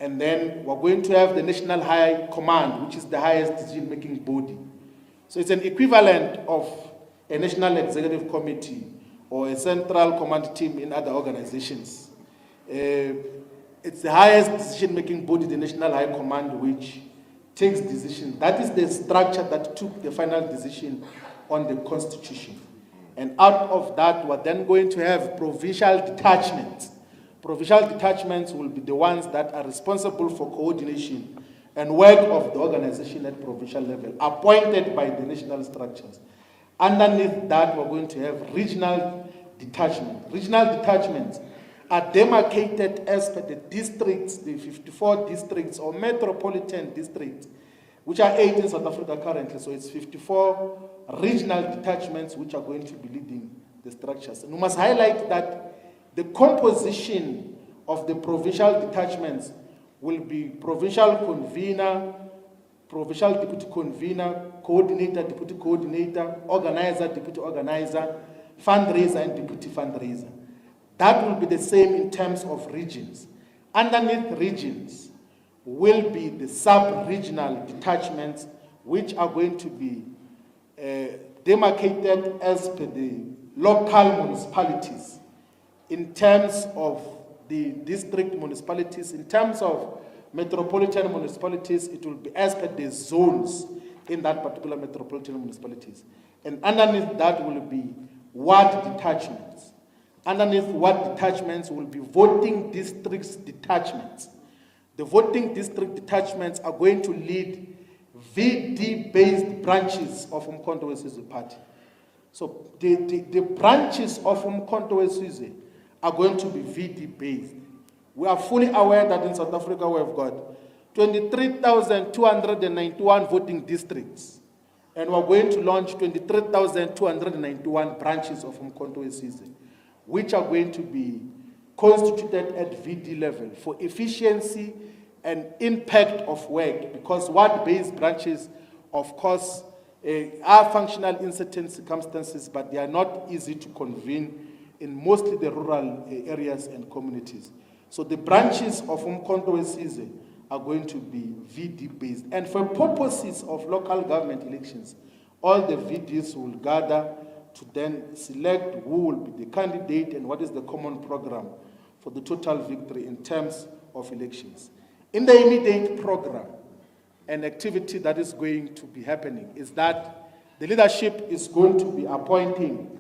And then we're going to have the National High Command, which is the highest decision-making body. So it's an equivalent of a National Executive Committee or a Central Command Team in other organizations. It's the highest decision-making body, the National High Command, which takes decisions. That is the structure that took the final decision on the Constitution. And out of that, we're then going to have provincial detachments. Provincial detachments will be the ones that are responsible for coordination and work of the organization at provincial level, appointed by the national structures. Underneath that, we're going to have regional detachments. Regional detachments are demarcated as per the districts, the 54 districts or metropolitan districts, which are 8 in South Africa currently. So it's 54 regional detachments which are going to be leading the structures. And we must highlight that the composition of the provincial detachments will be provincial convener, provincial deputy convener, coordinator, deputy coordinator, organizer, deputy organizer, fundraiser, and deputy fundraiser. That will be the same in terms of regions. Underneath regions will be the sub-regional detachments, which are going to be demarcated as per the local municipalities in terms of the district municipalities, in terms of metropolitan municipalities, it will be as per the zones in that particular metropolitan municipalities. And underneath that will be ward detachments. Underneath ward detachments will be voting districts detachments. The voting district detachments are going to lead VD-based branches of Umkhonto weSizwe Party. So the branches of Umkhonto weSizwe are going to be VD-based. We are fully aware that in South Africa we have got 23,291 voting districts, and we are going to launch 23,291 branches of Umkhonto weSizwe, which are going to be constituted at VD level for efficiency and impact of work, because ward-based branches, of course, are functional in certain circumstances, but they are not easy to convene in mostly the rural areas and communities. So the branches of Umkhonto weSizwe are going to be VD-based. And for purposes of local government elections, all the VDs will gather to then select who will be the candidate and what is the common program for the total victory in terms of elections. In the immediate program, an activity that is going to be happening is that the leadership is going to be appointing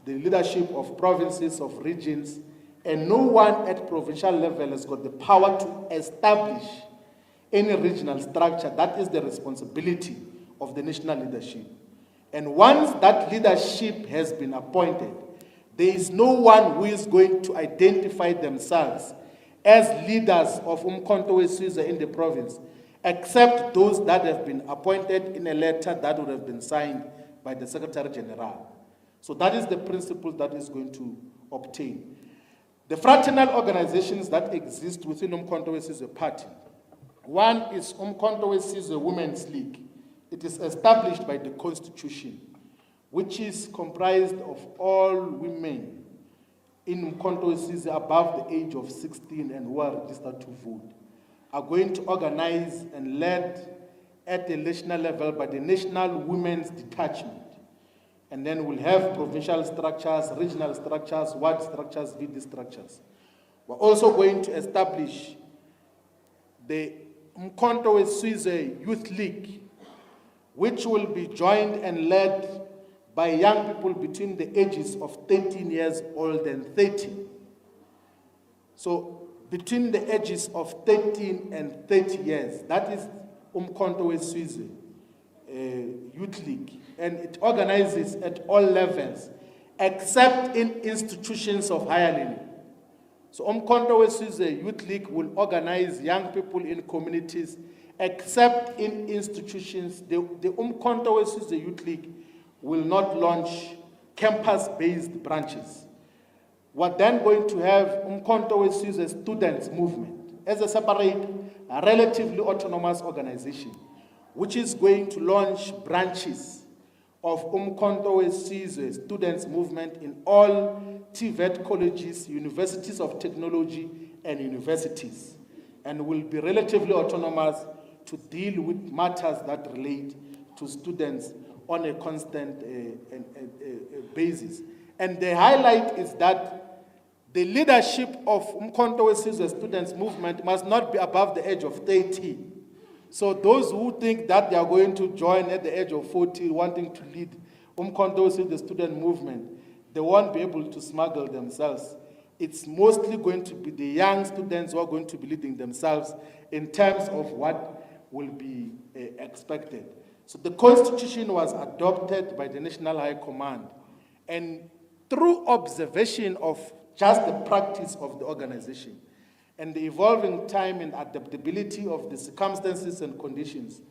the leadership of provinces, of regions, and no one at provincial level has got the power to establish any regional structure. That is the responsibility of the national leadership. And once that leadership has been appointed, there is no one who is going to identify themselves as leaders of Umkhonto weSizwe in the province, except those that have been appointed in a letter that would have been signed by the Secretary General. So that is the principle that is going to obtain. The fraternal organizations that exist within Umkhonto weSizwe Party. One is Umkhonto weSizwe Women's League. It is established by the Constitution, which is comprised of all women in Umkhonto weSizwe above the age of 16 and who are registered to vote, are going to organize and led at the national level by the National Women's Detachment. And then we'll have provincial structures, regional structures, ward structures, VD structures. We're also going to establish the Umkhonto weSizwe Youth League, which will be joined and led by young people between the ages of 13 years old and 30. So between the ages of 13 and 30 years, that is Umkhonto weSizwe Youth League. And it organizes at all levels, except in institutions of higher learning. So Umkhonto weSizwe Youth League will organize young people in communities, except in institutions. The Umkhonto weSizwe Youth League will not launch campus-based branches. We're then going to have Umkhonto weSizwe Students Movement as a separate, relatively autonomous organization, which is going to launch branches of Umkhonto weSizwe Students Movement in all TVET colleges, universities of technology, and universities, and will be relatively autonomous to deal with matters that relate to students on a constant basis. And the highlight is that the leadership of Umkhonto weSizwe Students Movement must not be above the age of 30. So those who think that they are going to join at the age of 40, wanting to lead Umkhonto weSizwe Student Movement, they won't be able to smuggle themselves. It's mostly going to be the young students who are going to be leading themselves in terms of what will be expected. So the Constitution was adopted by the National High Command, and through observation of just the practice of the organization and the evolving time and adaptability of the circumstances and conditions,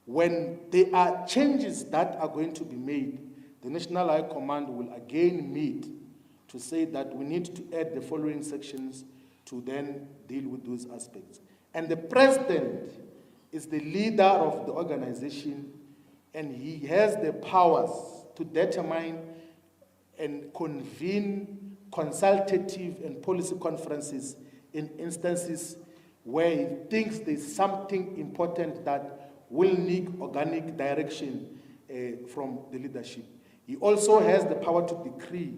when there are changes that are going to be made, the National High Command will again meet to say that we need to add the following sections to then deal with those aspects. And the president is the leader of the organization, and he has the powers to determine and convene consultative and policy conferences in instances where he thinks there's something important that will need organic direction from the leadership. He also has the power to decree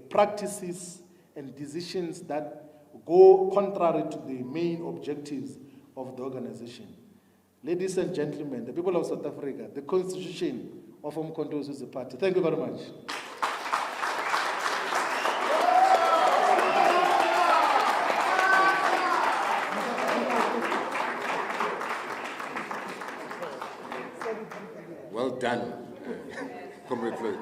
practices and decisions that go contrary to the main objectives of the organization. Ladies and gentlemen, the people of South Africa, the constitution of Umkhonto weSizwe Party. Thank you very much. Well done, Comrade Floyd.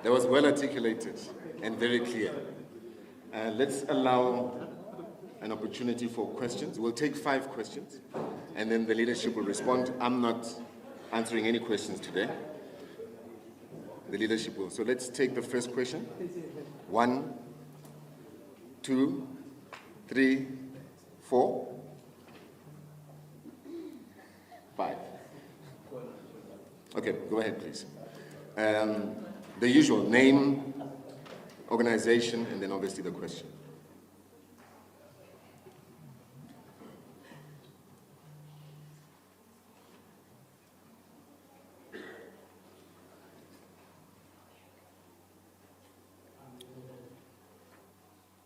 That was well articulated and very clear. Let's allow an opportunity for questions. We'll take 5 questions, and then the leadership will respond. I'm not answering any questions today. The leadership will. So let's take the first question. 1, 2, 3, 4, 5. Okay, go ahead, please. The usual name, organization, and then obviously the question.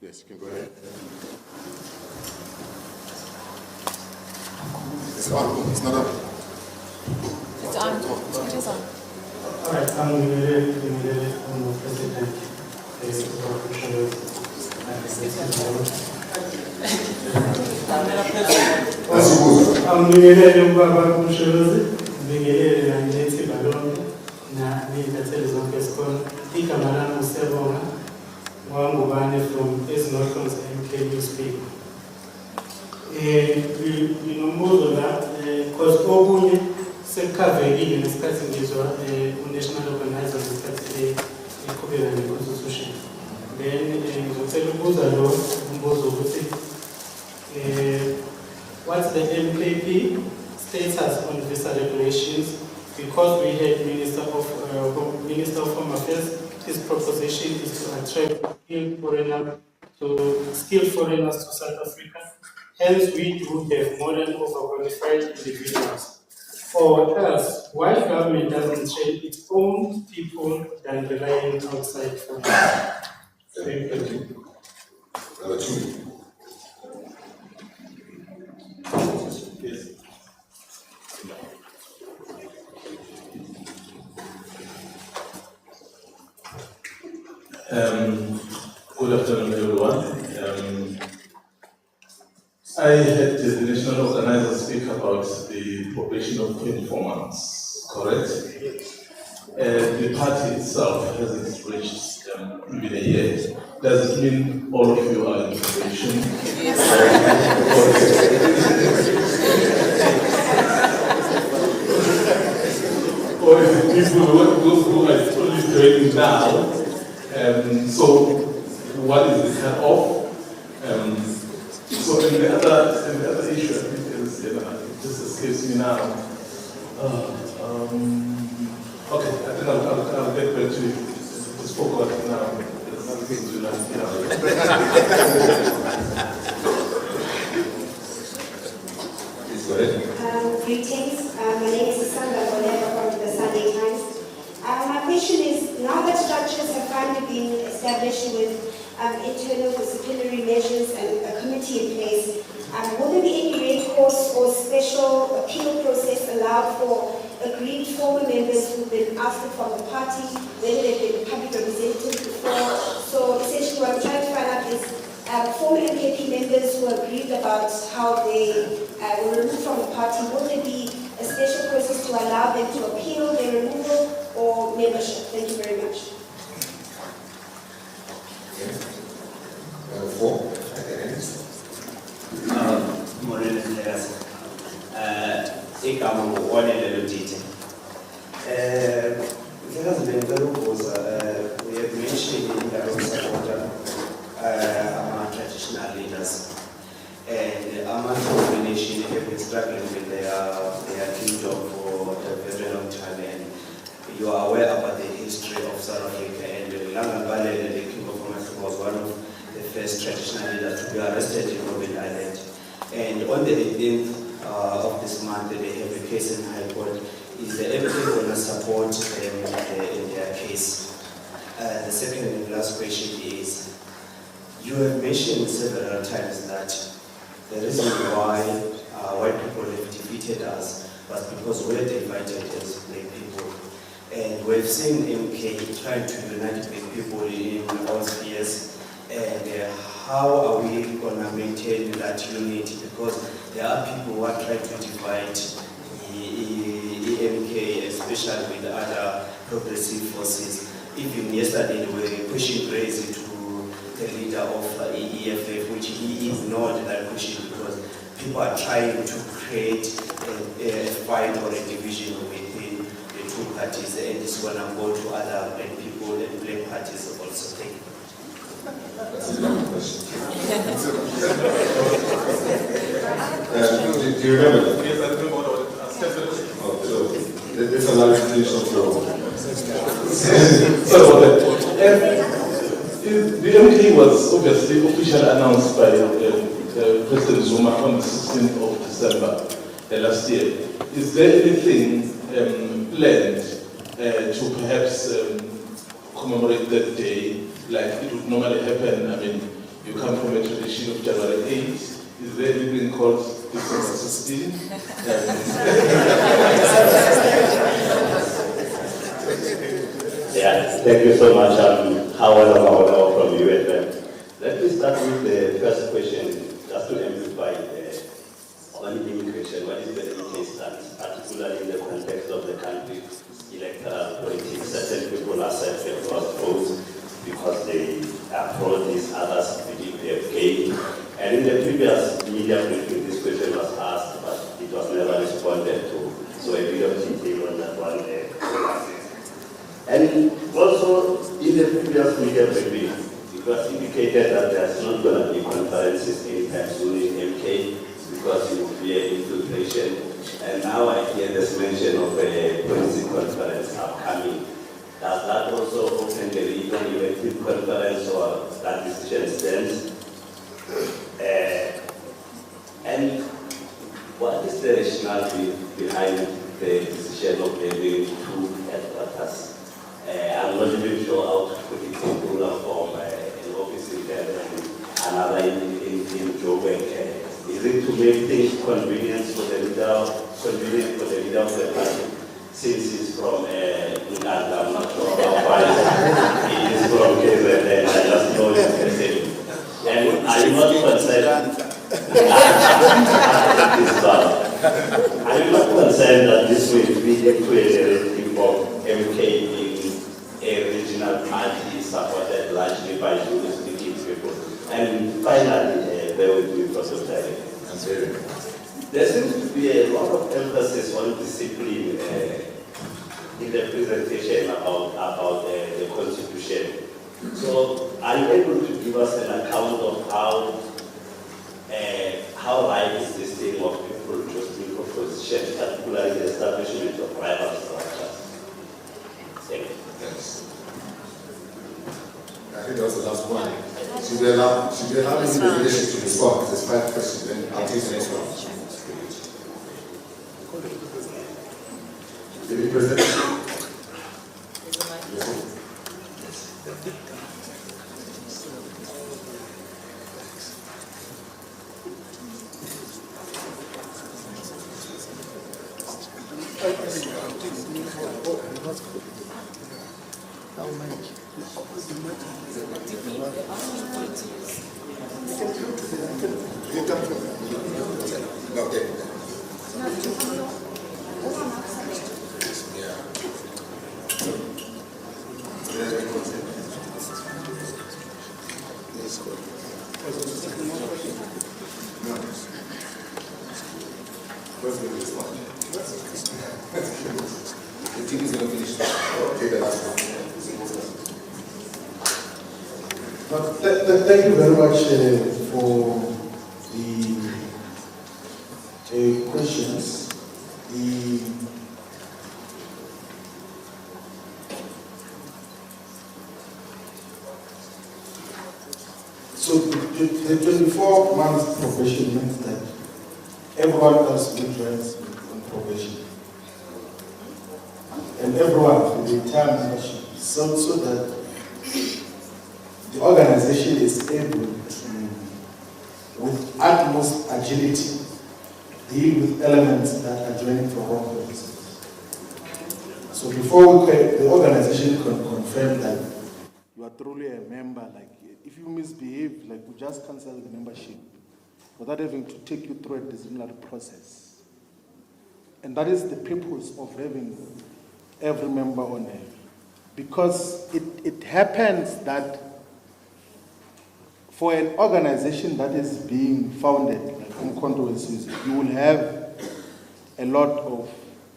Yes, you can go ahead. It's on. It's not up. It's on. It is on. All right, I'm the President from Norton's MKU speak. Because sekavekile nesikhathi ngizwa unational organizer ngesikhathi eqhubeka neconstitution. Then ngizocela ukubuza lo umbuzo ukuthi what's the MKP status on visa regulations, because we had Minister of Home Affairs. His proposition is to attract skilled foreigners to South Africa. Hence, we do have more than overqualified individuals. Or else, why government doesn't train its own people than relying outside from Thank you. Yes. Good afternoon, everyone. I had the national organizer speak about the probation of 24 months, correct? The party itself hasn't reached even a year. Does it mean all of you are in probation? Or is it people who are only joining now? So what is the cut-off? So in the other issue, I think is, it just escapes me now. Okay, I think I'll get back to you. We spoke about it now. There's another thing to learn. Please go ahead. Greetings. My name is Sandra Boneva from the Sunday Times. My question is, now that structures have finally been established with internal disciplinary measures and a committee in place, will there be any recourse or special appeal process allowed for agreed former members who've been ousted from the party, whether they've been public representatives before? So essentially what I'm trying to find out is former MKP members who agreed about how they were removed from the party, will there be a special process to allow them to appeal their removal or membership? Thank you very much. We have mentioned in the supporter among traditional leaders, and among the nation have been struggling with their kingdom for a very long time, and you are aware about the history of South Africa, and Langan Valley, the King of Africa, was one of the first traditional leaders to be arrested in Robben Island. And on the 18th of this month, they have a case in High Court. Is the MP going to support them in their case? The second and last question is, you have mentioned several times that the reason why white people have defeated us, but because we're divided as black people. And we've seen MK trying to unite black people in all spheres. And how are we going to maintain that unity? Because there are people who are trying to divide MK, especially with other progressive forces. Even yesterday, we were pushing crazy to the leader of EFF, which he ignored that pushing because people are trying to create a fight or a division within the two parties, and it's going to go to other black people and black parties also. Thank you. That's a long question. Do you remember that? Yes, I remember what I wanted to ask. Oh, so let's allow you to finish off your. Sorry about that. The MK was obviously officially announced by President Zuma on the 16th of December last year. Is there anything planned to perhaps commemorate that day like it would normally happen? I mean, you come from a tradition of January 8th. Is there anything called December 16th? Yeah, thank you so much. Howard from UFM. Let me start with the first question, just to amplify on immigration. What is the MK stance, particularly in the context of the country's electoral politics? Certain people are self-enforced votes because they approach these others believe they have gained. And in the previous media briefing, this question was asked, but it was never responded to. So a bit of detail on that one. And also, in the previous media briefing, it was indicated that there's not going to be conferences anytime soon in MK because it will be an infiltration. And now I hear this mention of a policy conference upcoming. Does that also open the region elective conference or that decision stands? And what is the rationale behind the decision of having two headquarters? I'm not even sure how to put it in plural form, an office in there and another in Joburg. Is it to make things convenient for the leader of the party? Since he's from Uganda, I'm not sure how far he is from KZN, I just know it's the same. And are you not concerned? Are you not concerned that this will be a creative of MK being a regional party supported largely by Zulu-speaking people? And finally, there will be prosperity. There seems to be a lot of emphasis on discipline in the presentation about the Constitution. So, are you able to give us an account of how right is this thing of people just being opposition, particularly the establishment of rival structures? Thank you. Yes. I think that was the last one. Should we allow me the relation to respond? There's 5 questions, then I'll take the next one. Did you present? Okay. The team is going to finish. Take the last one. Thank you very much for the questions. So the 24 months probation means that everyone else withdraws on probation. And everyone with the entire membership, so that the organization is able to, with utmost agility, deal with elements that are joining for wrong purposes. So before the organization can confirm that you are truly a member, like if you misbehave, like we just cancel the membership without having to take you through a disciplinary process. And that is the purpose of having every member on it. Because it happens that for an organization that is being founded, like Umkhonto weSizwe, you will have a lot of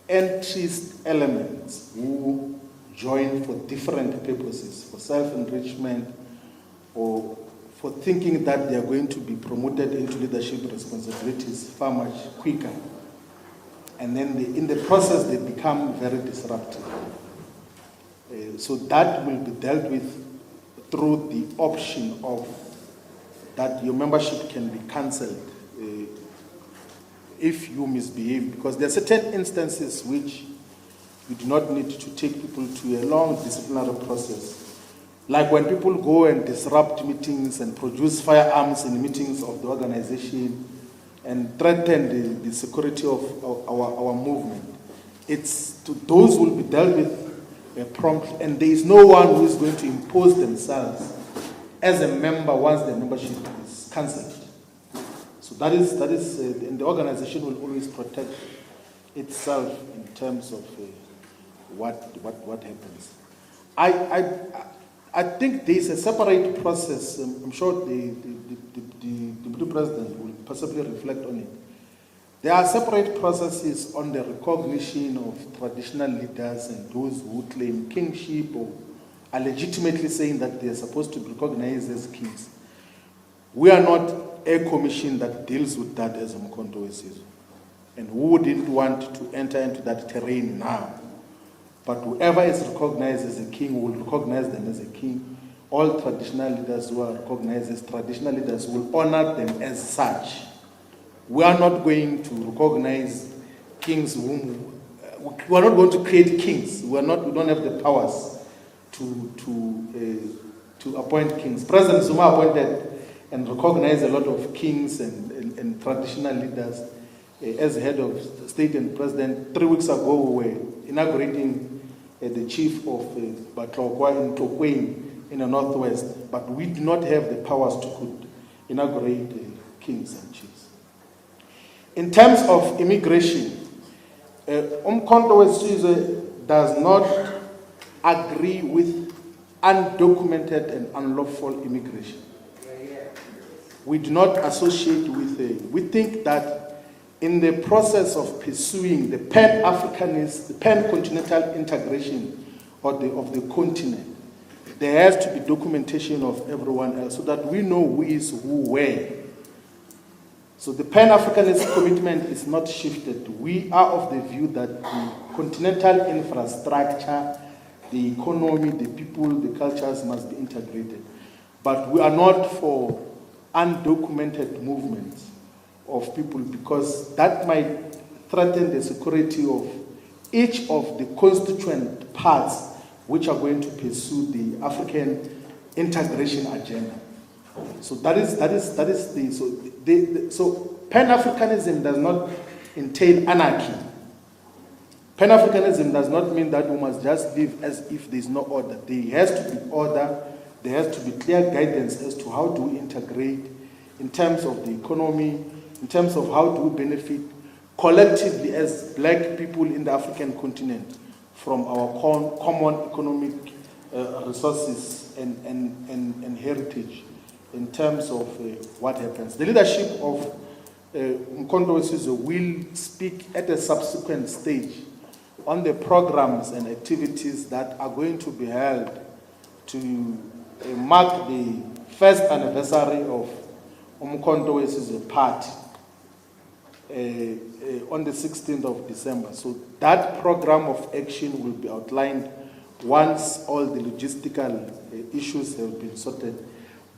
interest elements who join for different purposes, for self-enrichment, or for thinking that they are going to be promoted into leadership responsibilities far much quicker. And then in the process, they become very disruptive. So that will be dealt with through the option of that your membership can be cancelled if you misbehave, because there are certain instances which you do not need to take people to a long disciplinary process. Like when people go and disrupt meetings and produce firearms in meetings of the organization and threaten the security of our movement. Those will be dealt with promptly, and there is no one who is going to impose themselves as a member once the membership is cancelled. So that is, and the organization will always protect itself in terms of what happens. I think there is a separate process. I'm sure the Deputy President will possibly reflect on it. There are separate processes on the recognition of traditional leaders and those who claim kingship or are legitimately saying that they are supposed to be recognized as kings. We are not a commission that deals with that as Umkhonto weSizwe, and who wouldn't want to enter into that terrain now. But whoever is recognized as a king will recognize them as a king. All traditional leaders who are recognized as traditional leaders will honor them as such. We are not going to recognize kings whom we are not going to create kings. We don't have the powers to appoint kings. President Zuma appointed and recognized a lot of kings and traditional leaders as head of state and president. 3 weeks ago, we were inaugurating the chief of Batlokwa in Tokweni in the northwest, but we do not have the powers to inaugurate kings and chiefs. In terms of immigration, Umkhonto weSizwe does not agree with undocumented and unlawful immigration. We do not associate with we think that in the process of pursuing the pan-Africanist, the pan-continental integration of the continent, there has to be documentation of everyone else so that we know who is who where. So the pan-Africanist commitment is not shifted. We are of the view that the continental infrastructure, the economy, the people, the cultures must be integrated. But we are not for undocumented movements of people, because that might threaten the security of each of the constituent parts which are going to pursue the African integration agenda. So so Pan-Africanism does not entail anarchy. Pan-Africanism does not mean that we must just live as if there is no order. There has to be order. There has to be clear guidance as to how do we integrate in terms of the economy, in terms of how do we benefit collectively as black people in the African continent from our common economic resources and heritage in terms of what happens. The leadership of Umkhonto weSizwe will speak at a subsequent stage on the programs and activities that are going to be held to mark the first anniversary of Umkhonto weSizwe Party on the 16th of December. So that program of action will be outlined once all the logistical issues have been sorted.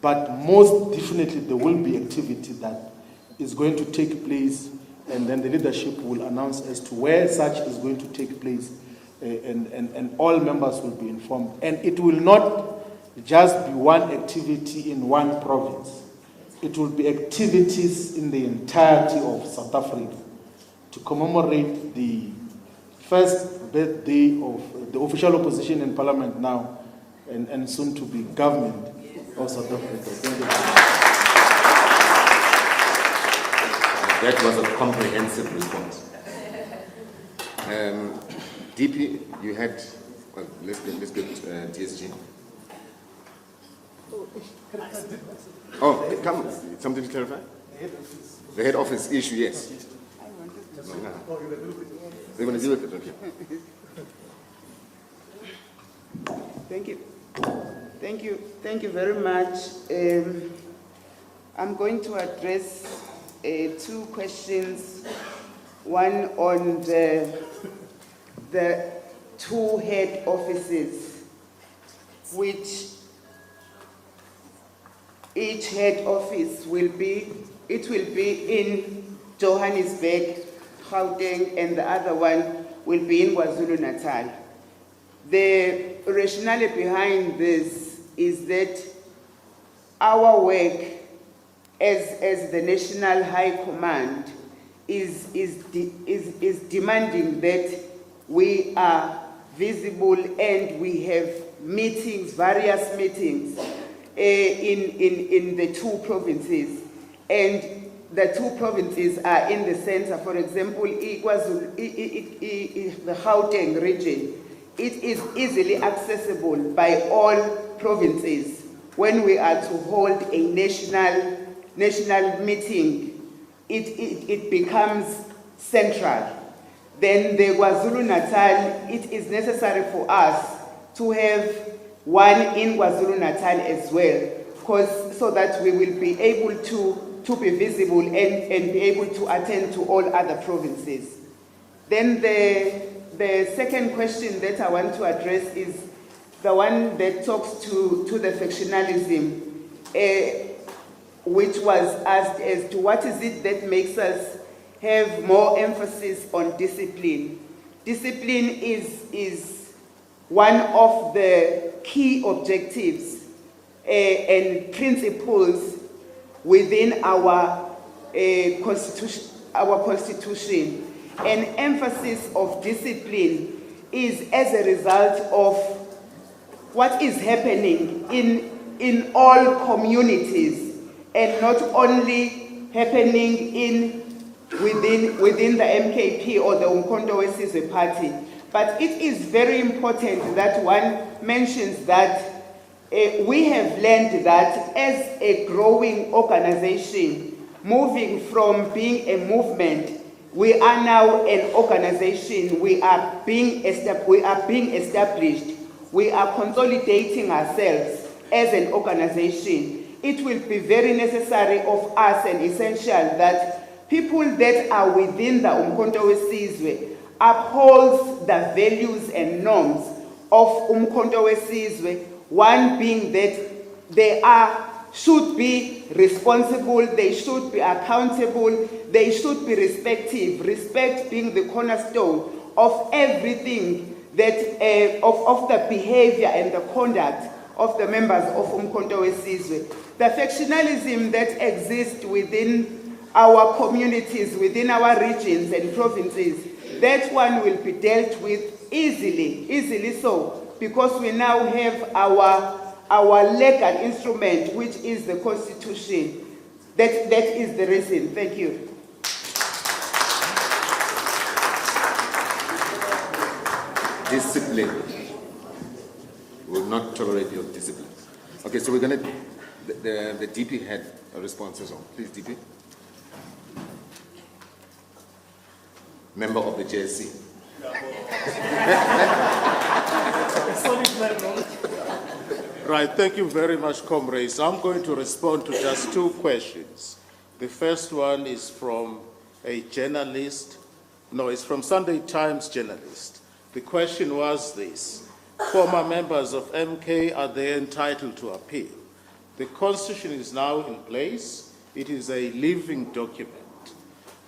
But most definitely there will be activity that is going to take place, and then the leadership will announce as to where such is going to take place, and all members will be informed. And it will not just be one activity in one province. It will be activities in the entirety of South Africa. to commemorate the first birthday of the official opposition in Parliament now and soon to be government of South Africa. Thank you. That was a comprehensive response. DP, you had, well, let's get TSG. Oh, come, something to clarify? The head office issue, yes. They're going to deal with it, okay. Thank you very much. I'm going to address two questions. One on the two head offices, which each head office will be in Johannesburg, Gauteng, and the other one will be in KwaZulu-Natal. The rationale behind this is that our work as the National High Command is demanding that we are visible and we have meetings, various meetings in the two provinces. And the two provinces are in the center. For example, the Gauteng region, it is easily accessible by all provinces. When we are to hold a national meeting, it becomes central. Then the KwaZulu-Natal, it is necessary for us to have one in KwaZulu-Natal as well, so that we will be able to be visible and be able to attend to all other provinces. Then the second question that I want to address is the one that talks to the factionalism, which was asked as to what is it that makes us have more emphasis on discipline. Discipline is one of the key objectives and principles within our constitution. An emphasis of discipline is as a result of what is happening in all communities, and not only happening within the MKP or the Umkhonto weSizwe Party. But it is very important that one mentions that we have learned that as a growing organization, moving from being a movement, we are now an organization. We are being established. We are consolidating ourselves as an organization. It will be very necessary of us and essential that people that are within the Umkhonto weSizwe upholds the values and norms of Umkhonto weSizwe. One being that they should be responsible, they should be accountable, they should be respectful. Respect being the cornerstone of everything that of the behavior and the conduct of the members of Umkhonto weSizwe. The factionalism that exists within our communities, within our regions and provinces, that one will be dealt with easily so, because we now have our legal instrument, which is the Constitution. That is the reason. Thank you. Discipline. We will not tolerate your discipline. Okay, so we're going to, the DP had a response as well. Please, DP. Member of the JSC. Right, thank you very much, comrades. I'm going to respond to just two questions. The first one is from a journalist. No, it's from Sunday Times journalist. The question was this: former members of MK, are they entitled to appeal? The Constitution is now in place. It is a living document.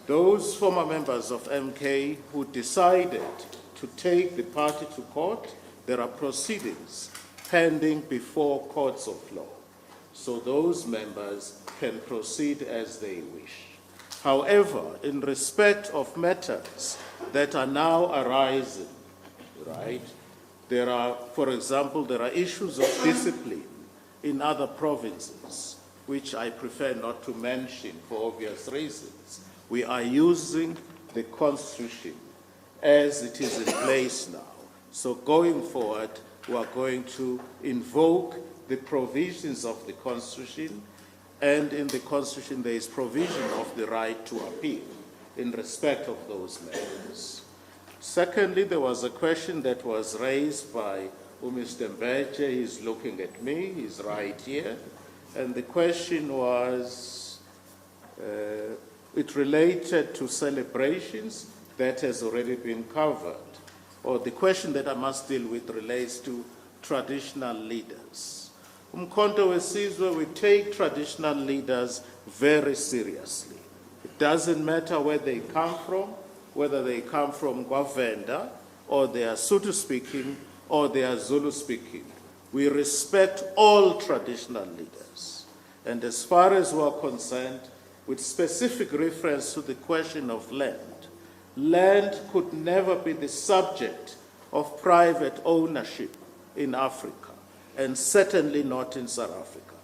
Those former members of MK who decided to take the party to court, there are proceedings pending before courts of law. So those members can proceed as they wish. However, in respect of matters that are now arising, right, there are, for example, there are issues of discipline in other provinces, which I prefer not to mention for obvious reasons. We are using the Constitution as it is in place now. So going forward, we are going to invoke the provisions of the Constitution, and in the Constitution there is provision of the right to appeal in respect of those matters. Secondly, there was a question that was raised by Mr. Mbeje. He's looking at me, he's right here. And the question was, it related to celebrations that has already been covered. Or the question that I must deal with relates to traditional leaders. Umkhonto weSizwe, we take traditional leaders very seriously. It doesn't matter where they come from, whether they come from Gwavenda, or they are Sotho speaking, or they are Zulu speaking. We respect all traditional leaders. And as far as we are concerned, with specific reference to the question of land, land could never be the subject of private ownership in Africa, and certainly not in South Africa.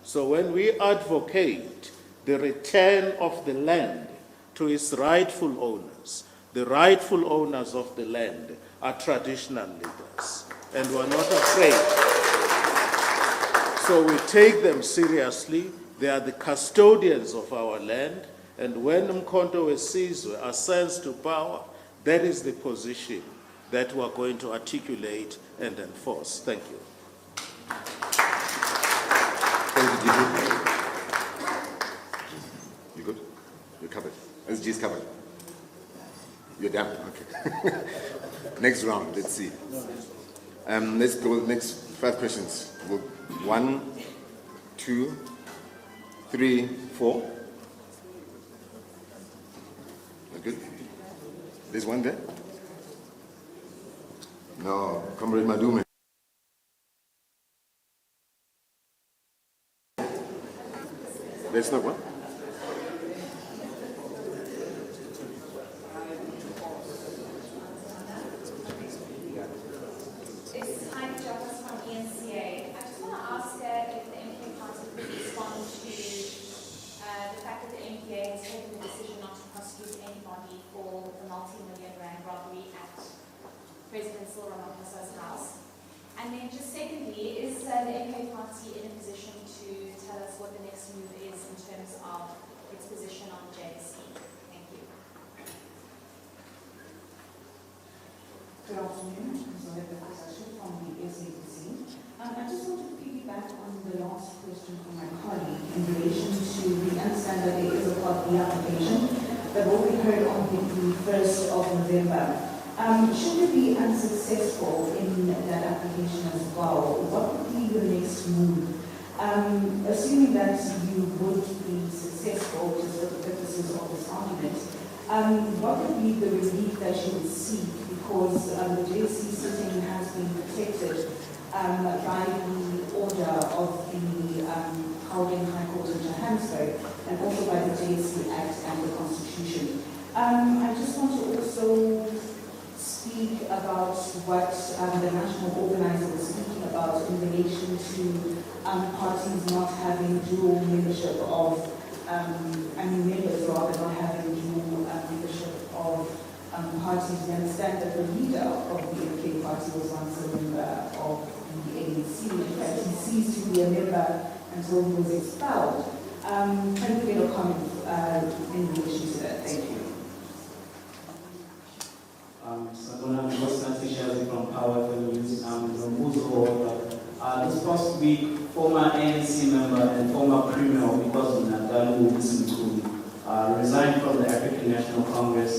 So when we advocate the return of the land to its rightful owners, the rightful owners of the land are traditional leaders, and we're not afraid. So we take them seriously. They are the custodians of our land, and when Umkhonto weSizwe ascends to power, that is the position that we're going to articulate and enforce. Thank you. Thank you, DP. You good? You're covered. SG is covered. You're done. Okay. Next round. Let's see. Let's go. Next 5 questions. 1, 2, 3, 4. You're good. There's one there. No, Comrade Madume. That's not one. It's Heidi Jonas from ENCA. I just want to ask if the MPA Council could respond to the fact that the MPA has taken the decision not to prosecute anybody for the multi-million rand robbery at President Cyril Ramaphosa's house. And then just secondly, is the MPA Party in a position to tell us what the next move is in terms of its position on the JSE? Thank you. Good afternoon, I'm Zoe from the SABC. I just want to piggyback on the last question from my colleague in relation to, we understand that there is a Part B application that will be heard on the 1st of November. Should it be unsuccessful in that application as well, what would be your next move? Assuming that you would be successful, just for the purposes of this argument, what would be the relief that you would seek? Because the JSE sitting has been protected by the order of the Gauteng High Court of Johannesburg, and also by the JSE Act and the Constitution. I just want to also speak about what the national organizer was speaking about in relation to parties not having dual membership of, members rather not having dual membership of parties. We understand that the leader of the MK party was once a member of the ANC. In fact, he ceased to be a member until he was expelled. Can you get a comment in relation to that? Thank you. From Power News, this past week, former ANC member and former Premier because of Natalu resigned from the African National Congress,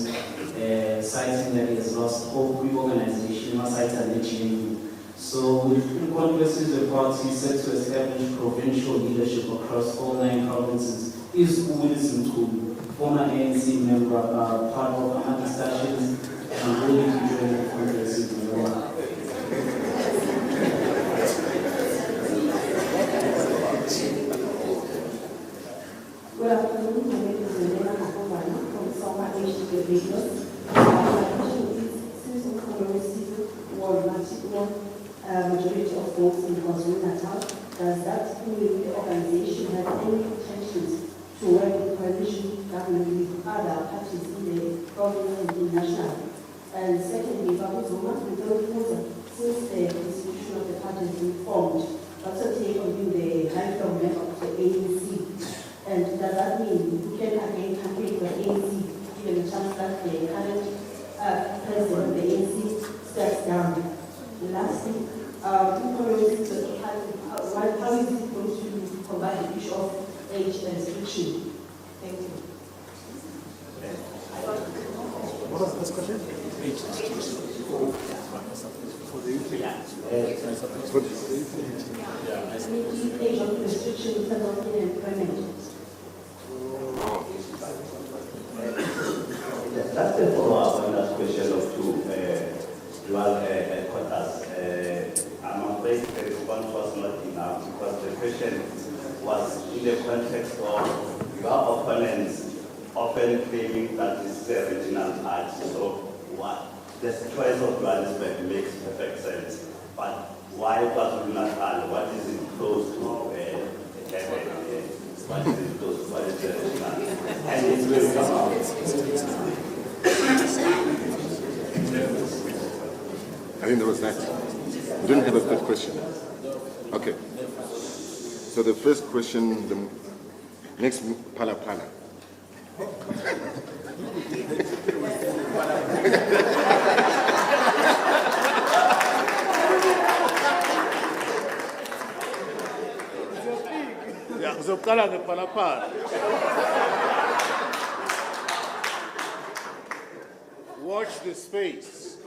citing that he has lost hope reorganization, citing. So, in conferences, the party set to establish provincial leadership across all 9 provinces. Is Wilson Mkhulu, former ANC member, part of our discussions and willing to join the Congress in the world? Good afternoon, my name is Elena Makoba. HDB radios. My question is, since Umkhonto won majority of votes in KwaZulu-Natal, does that mean the organization has any intentions to work in coalition government with other parties in the province and internationally? And secondly, Babu Zuma, since the constitution of the party has been formed, what's your take on being the lifelong member of the ANC? And does that mean you can again campaign for the ANC, given the chance that the current president of the ANC steps down? Lastly, how is it going to provide the issue of age restriction? Thank you. What was the first question? Age of restriction in terms of employment. That's the follow-up on that question of two dual quotas. I'm afraid the response was not enough because the question was in the context of your opponents often claiming that this is a regional party. So what the choice of Johannesburg makes perfect sense. But why KwaZulu-Natal? What is it close to? What is it close to? What is the regional? And it will come out. I think there was that. You didn't have a third question. Okay. So the first question, the next Pala Pala. Yeah, ngizokala ngephalaphala. Watch the space.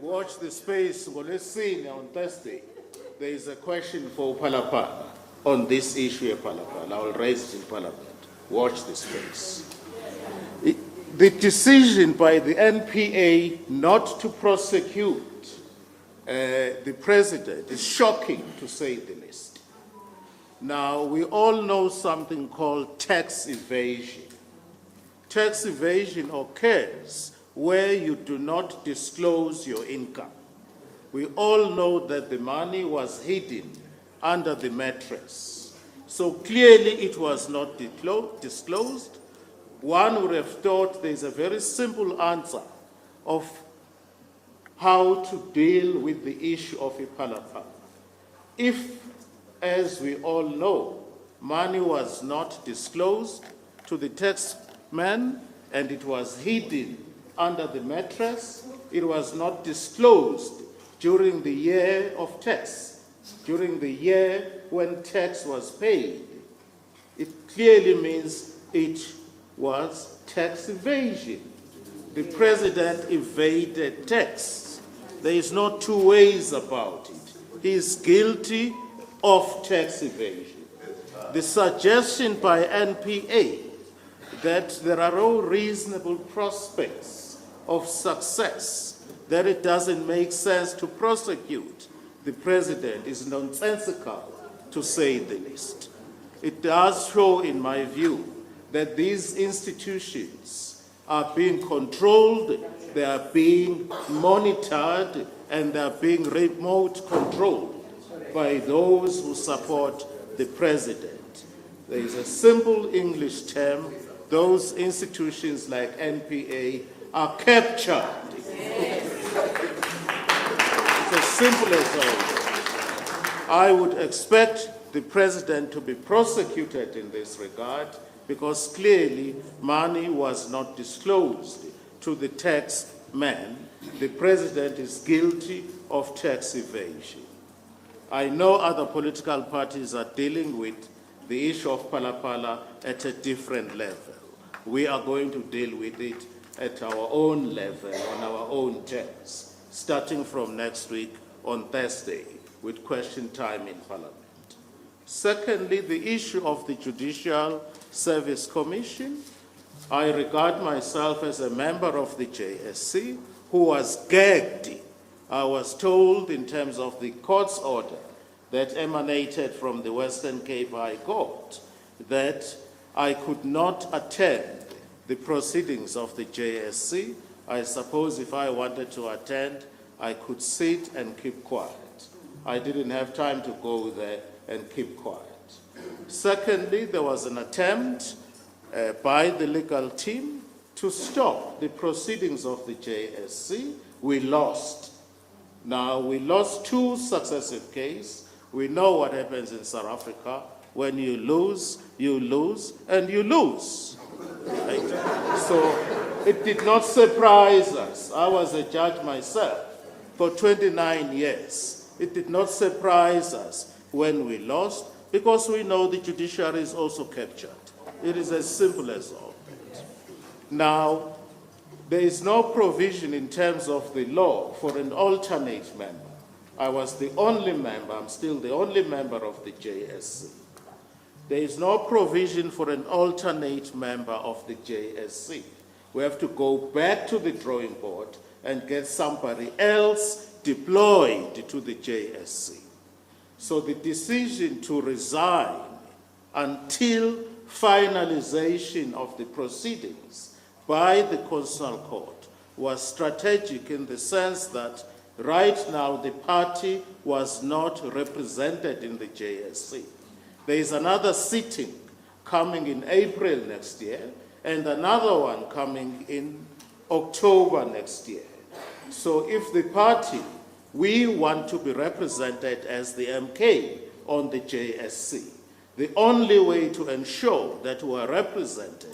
Watch the space. ngolwesine on Thursday. There is a question for Palapala on this issue of Palapala. I will raise it in Parliament. Watch the space. The decision by the NPA not to prosecute the president is shocking, to say the least. Now, we all know something called tax evasion. Tax evasion occurs where you do not disclose your income. We all know that the money was hidden under the mattress. So clearly it was not disclosed. One would have thought there's a very simple answer of how to deal with the issue of Ipalapala. If, as we all know, money was not disclosed to the taxman and it was hidden under the mattress, it was not disclosed during the year of tax, during the year when tax was paid, it clearly means it was tax evasion. The president evaded tax. There is no two ways about it. He is guilty of tax evasion. The suggestion by NPA that there are all reasonable prospects of success, that it doesn't make sense to prosecute the president is nonsensical, to say the least. It does show, in my view, that these institutions are being controlled, they are being monitored, and they are being remote controlled by those who support the president. There is a simple English term, those institutions like NPA are captured. It's as simple as that. I would expect the president to be prosecuted in this regard because clearly money was not disclosed to the tax man. The president is guilty of tax evasion. I know other political parties are dealing with the issue of Palapala at a different level. We are going to deal with it at our own level, on our own terms, starting from next week on Thursday with question time in Parliament. Secondly, the issue of the Judicial Service Commission. I regard myself as a member of the JSC who was gagged. I was told in terms of the court's order that emanated from the Western Cape High Court that I could not attend the proceedings of the JSC. I suppose if I wanted to attend, I could sit and keep quiet. I didn't have time to go there and keep quiet. Secondly, there was an attempt by the legal team to stop the proceedings of the JSC. We lost. Now, we lost 2 successive cases. We know what happens in South Africa. When you lose, and you lose. Right? So it did not surprise us. I was a judge myself for 29 years. It did not surprise us when we lost, because we know the judiciary is also captured. It is as simple as all that. Now, there is no provision in terms of the law for an alternate member. I was the only member, I'm still the only member of the JSC. There is no provision for an alternate member of the JSC. We have to go back to the drawing board and get somebody else deployed to the JSC. So the decision to resign until finalization of the proceedings by the Constitutional Court was strategic in the sense that right now the party was not represented in the JSC. There is another sitting coming in April next year and another one coming in October next year. So if the party, we want to be represented as the MK on the JSC, the only way to ensure that we are represented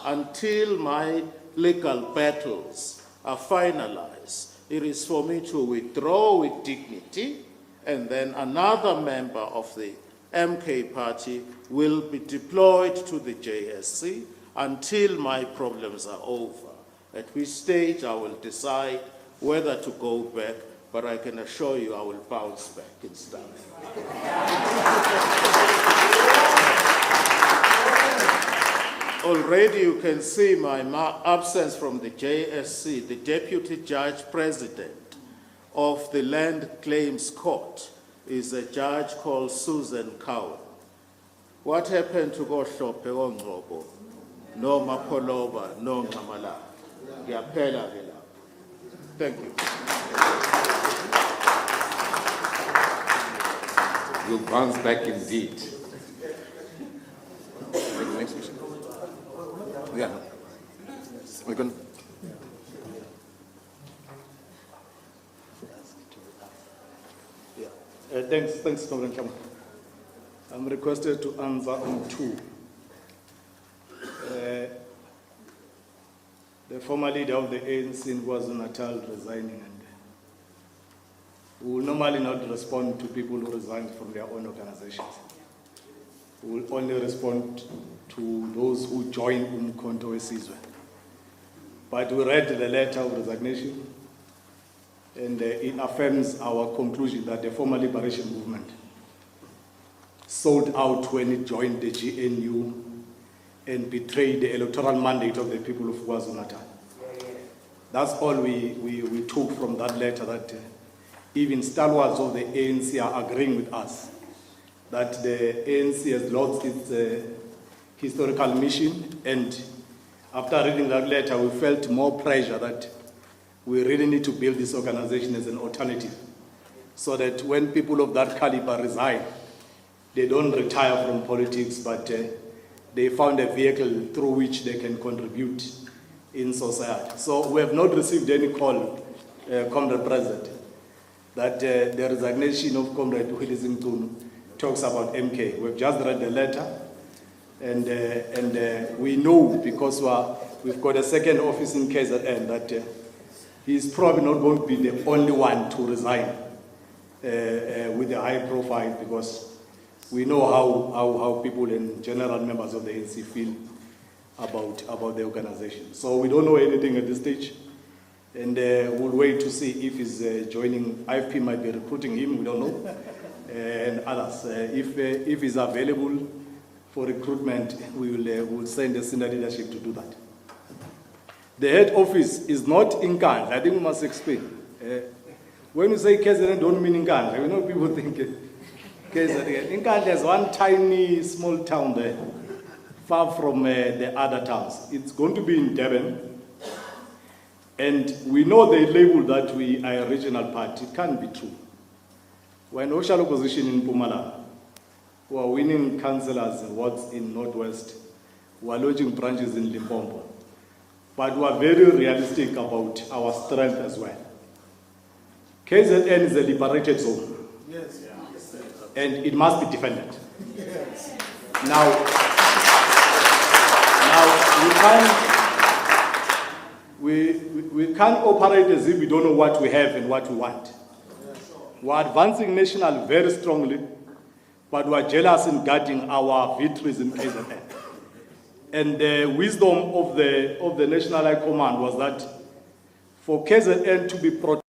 until my legal battles are finalized, it is for me to withdraw with dignity, and then another member of the MK party will be deployed to the JSC until my problems are over. At which stage I will decide whether to go back, but I can assure you I will bounce back in style. Already you can see my absence from the JSC. The Deputy Judge President of the Land Claims Court is a judge called Susan Cowan. What happened to Gohlophe Ngcobo, no Mapoloba, no Ngamala? Thank you. You'll bounce back indeed. Next question. Yeah. We're going. Thanks, Comrade Chama. I'm requested to answer on 2. The former leader of the ANC in KwaZulu-Natal resigning, and we will normally not respond to people who resign from their own organizations. We will only respond to those who join Umkhonto weSizwe. But we read the letter of resignation, and it affirms our conclusion that the former liberation movement sold out when it joined the GNU and betrayed the electoral mandate of the people of KwaZulu-Natal. That's all we took from that letter, that even stalwarts of the ANC are agreeing with us that the ANC has lost its historical mission, and after reading that letter we felt more pressure that we really need to build this organization as an alternative, so that when people of that caliber resign, they don't retire from politics, but they found a vehicle through which they can contribute in society. So we have not received any call, Comrade President, that the resignation of Comrade Willis Ngunu talks about MK. We've just read the letter, and we know, because we've got a second office in KZN, that he's probably not going to be the only one to resign with a high profile, because we know how people and general members of the ANC feel about the organization. So we don't know anything at this stage, and we'll wait to see if he's joining. IFP might be recruiting him, we don't know, and others. If he's available for recruitment, we'll send the senior leadership to do that. The head office is not in Nkandla. I think we must explain. When we say KZN, don't mean Nkandla. You know, people think KZN. Nkandla is one tiny, small town there, far from the other towns. It's going to be in Durban. And we know the label that we are a regional party. It can't be true. We're an official opposition in Mpumalanga. We are winning councillors and wards in Northwest. We are launching branches in Limpopo. But we are very realistic about our strength as well. KZN is a liberated zone. Yes. And it must be defended. Yes. Now we can't operate as if we don't know what we have and what we want. We're advancing national very strongly, but we're jealous in guarding our victories in KZN. And the wisdom of the National High Command was that for KZN to be protected,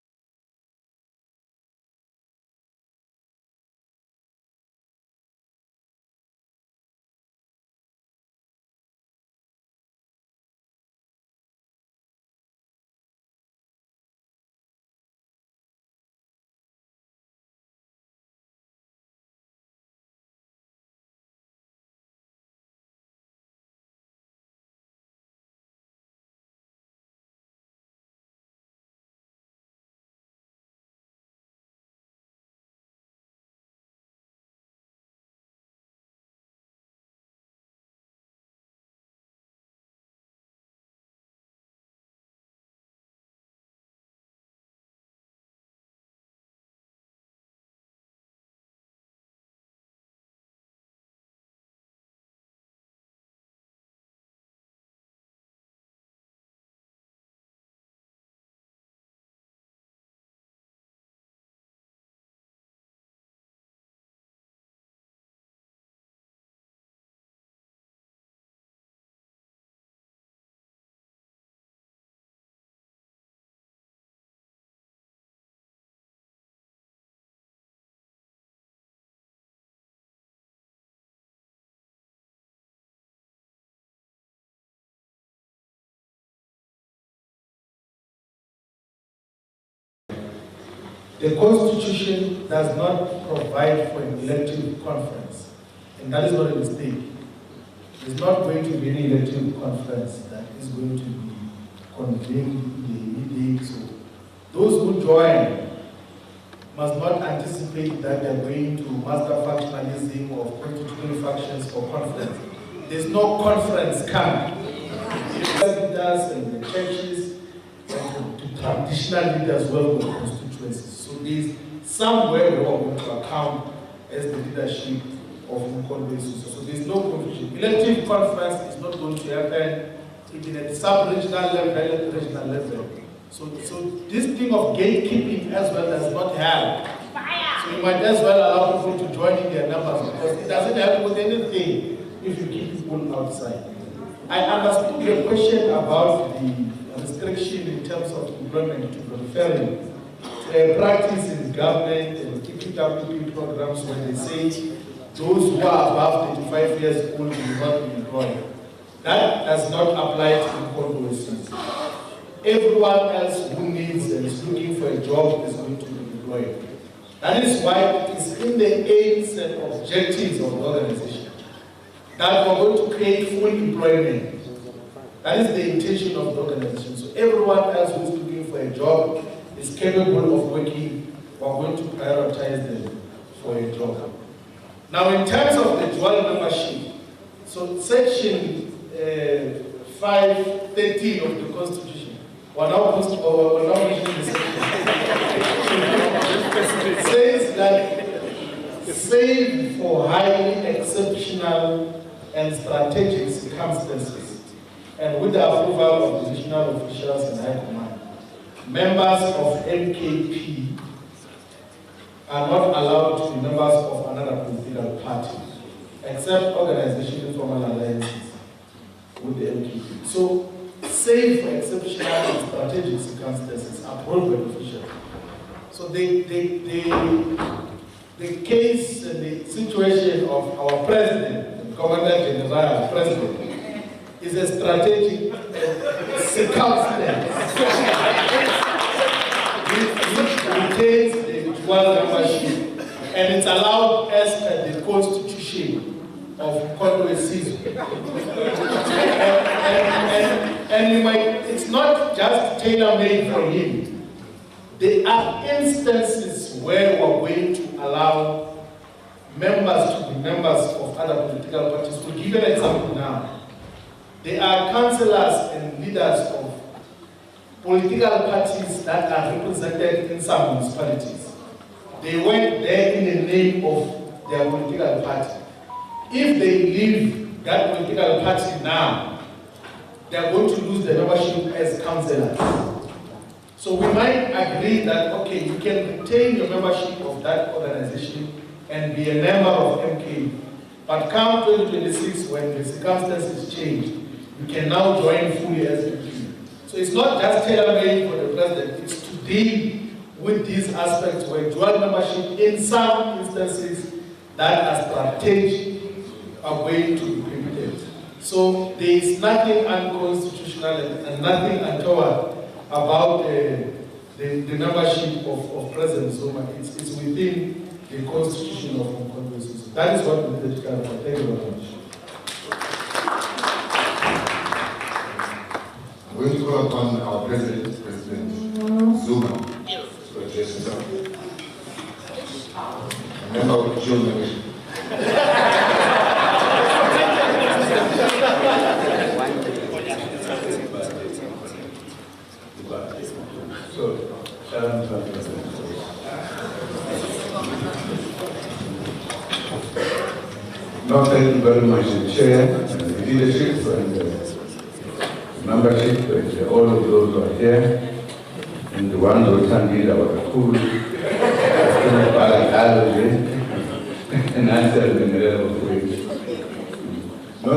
the Constitution does not provide for an elective conference, and that is not a mistake. There's not going to be any elective conference that is going to be convened immediately. So those who join must not anticipate that they're going to master factionalism or constitutional factions for conference. There's no conference coming. The leaders and the churches and the traditional leaders well with constituencies. So there's somewhere we are going to account as the leadership of Mkondo. So there's no confusion. Elective conference is not going to happen even at sub-regional level, at regional level. So this thing of gatekeeping as well does not help. So you might as well allow people to join in their numbers because it doesn't help with anything if you keep people outside. I understood your question about the restriction in terms of employment to referring to a practice in government and PPWP programs where they say those who are above 35 years old will not be employed. That does not apply to Mkondo. Everyone else who needs and is looking for a job is going to be employed. That is why it is in the aims and objectives of the organization that we're going to create full employment. That is the intention of the organization. So everyone else who is looking for a job is capable of working. We're going to prioritize them for a job. Now, in terms of the dual membership, so section 513 of the Constitution, we're now mentioning the section, says that save for highly exceptional and strategic circumstances, and with the approval of divisional officials and high command, members of MKP are not allowed to be members of another political party, except organizational formal alliances with the MKP. So, save for exceptional and strategic circumstances approved by officials. So the case and the situation of our president, the Commander General President, is a strategic circumstance which retains the dual membership, and it's allowed as per the Constitution of Mkondo Esizwe. And you might, it's not just tailor-made for him. There are instances where we're going to allow members to be members of other political parties. To give an example now, there are councillors and leaders of political parties that are represented in some municipalities. They went there in the name of their political party. If they leave that political party now, they are going to lose their membership as councillors. So we might agree that, okay, you can retain your membership of that organization and be a member of MK. But come 2026, when the circumstances change, you can now join fully as MP. So it's not just tailor-made for the president, it's to deal with these aspects where dual membership in some instances that are strategic are going to be prohibited. So there is nothing unconstitutional and nothing untoward about the membership of President Zuma. It's within the constitution of Congress. That is what we did to clarify. Thank you very much. I'm going to call upon our President, President Zuma, to address himself. A member of the June Commission. No, thank you very much, Chair, and leadership, and membership, and all of those who are here, and the ones who attended our school, and answered in a lot of ways. No,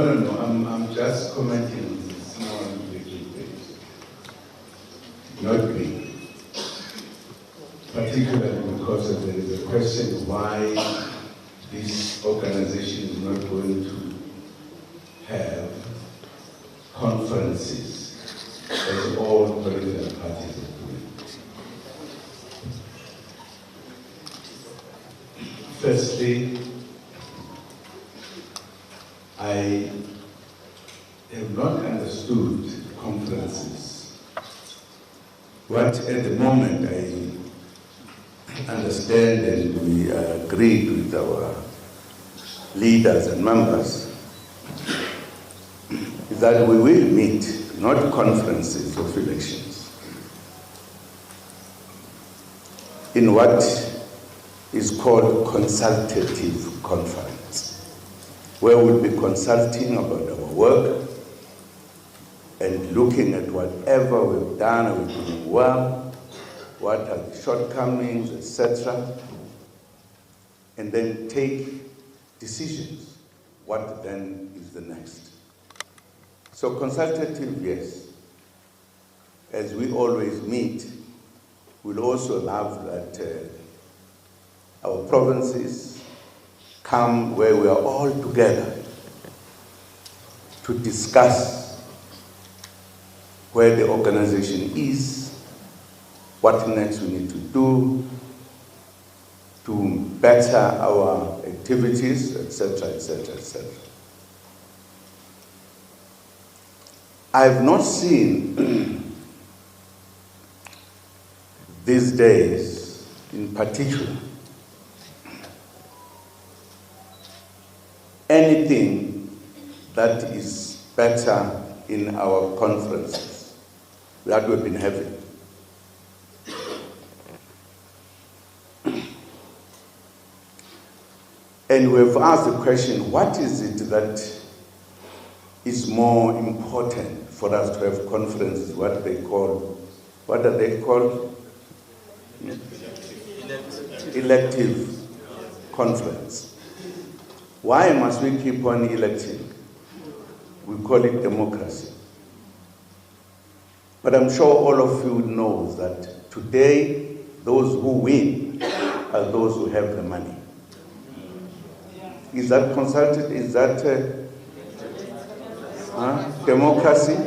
I'm just commenting on this small little things. Not big. Particularly because there is a question why this organization is not going to have conferences as all political parties are doing. Firstly, I have not understood conferences. What at the moment I understand, and we agreed with our leaders and members, is that we will meet, not conferences of elections, in what is called consultative conference, where we'll be consulting about our work and looking at whatever we've done, are we doing well, what are the shortcomings, etc., and then take decisions. What then is the next? So consultative, yes. As we always meet, we'll also love that our provinces come where we are all together to discuss where the organization is, what next we need to do to better our activities, etc., etc., etc. I have not seen these days, in particular, anything that is better in our conferences that we've been having. And we've asked the question, what is it that is more important for us to have conferences, what are they called? Elective conference. Why must we keep on electing? We call it democracy. But I'm sure all of you know that today, those who win are those who have the money. Is that consulted? Is that democracy?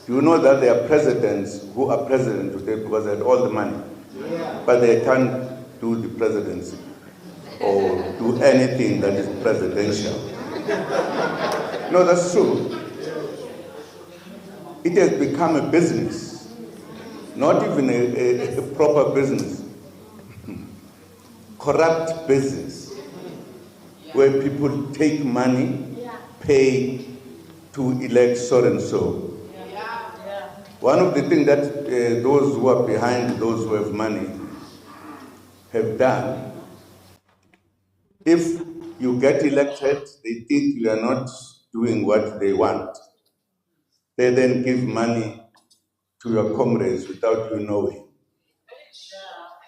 You know that there are presidents who are president today because they had all the money, but they can't do the presidency. or do anything that is presidential. No, that's true. It has become a business, not even a proper business, corrupt business, where people take money, pay to elect so and so. One of the things that those who are behind those who have money have done, if you get elected, they think you are not doing what they want. They then give money to your comrades without you knowing,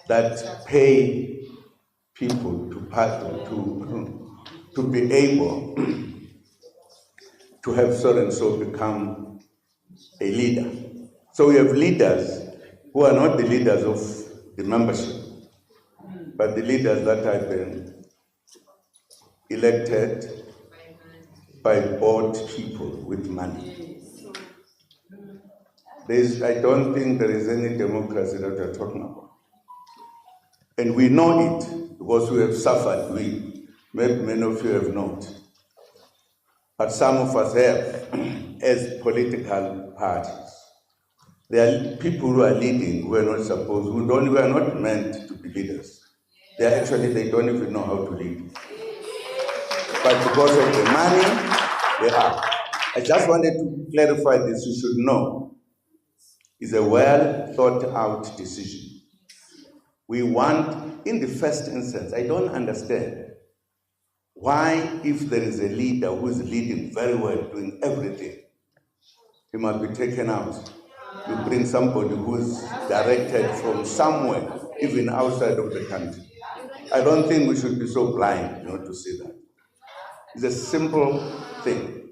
that pay people to be able to have so and so become a leader. So we have leaders who are not the leaders of the membership, but the leaders that have been elected by bought people with money. I don't think there is any democracy that we're talking about. And we know it because we have suffered. Many of you have not. But some of us have, as political parties. There are people who are leading who are not supposed, who are not meant to be leaders. They don't even know how to lead. But because of the money, they are. I just wanted to clarify this. You should know it's a well thought out decision. We want, in the first instance, I don't understand why, if there is a leader who is leading very well, doing everything, he must be taken out. You bring somebody who is directed from somewhere, even outside of the country. I don't think we should be so blind, to see that. It's a simple thing.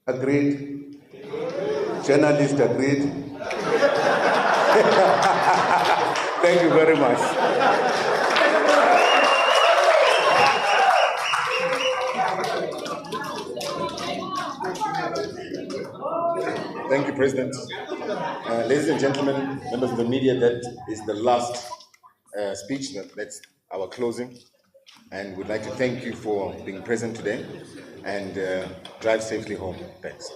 Agreed? Journalist agreed? Thank you very much. Thank you, President. Ladies and gentlemen, members of the media, that is the last speech. That's our closing. And we'd like to thank you for being present today and drive safely home. Thanks.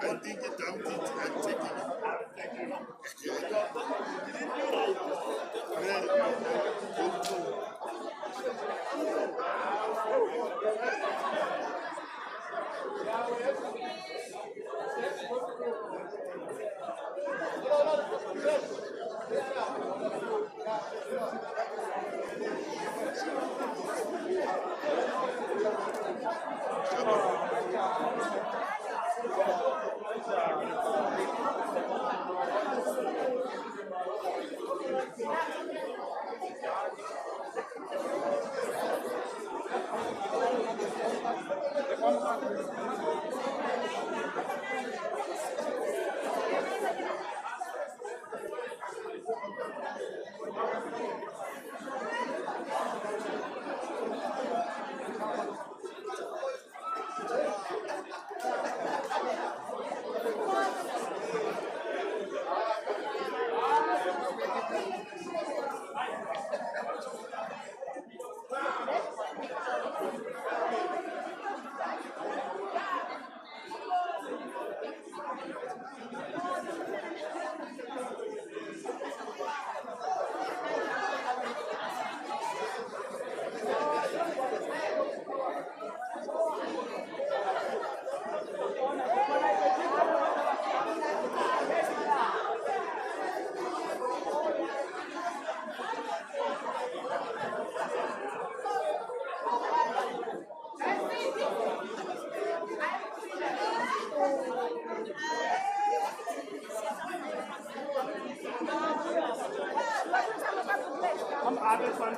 I think it dumped it and taken it. Yes.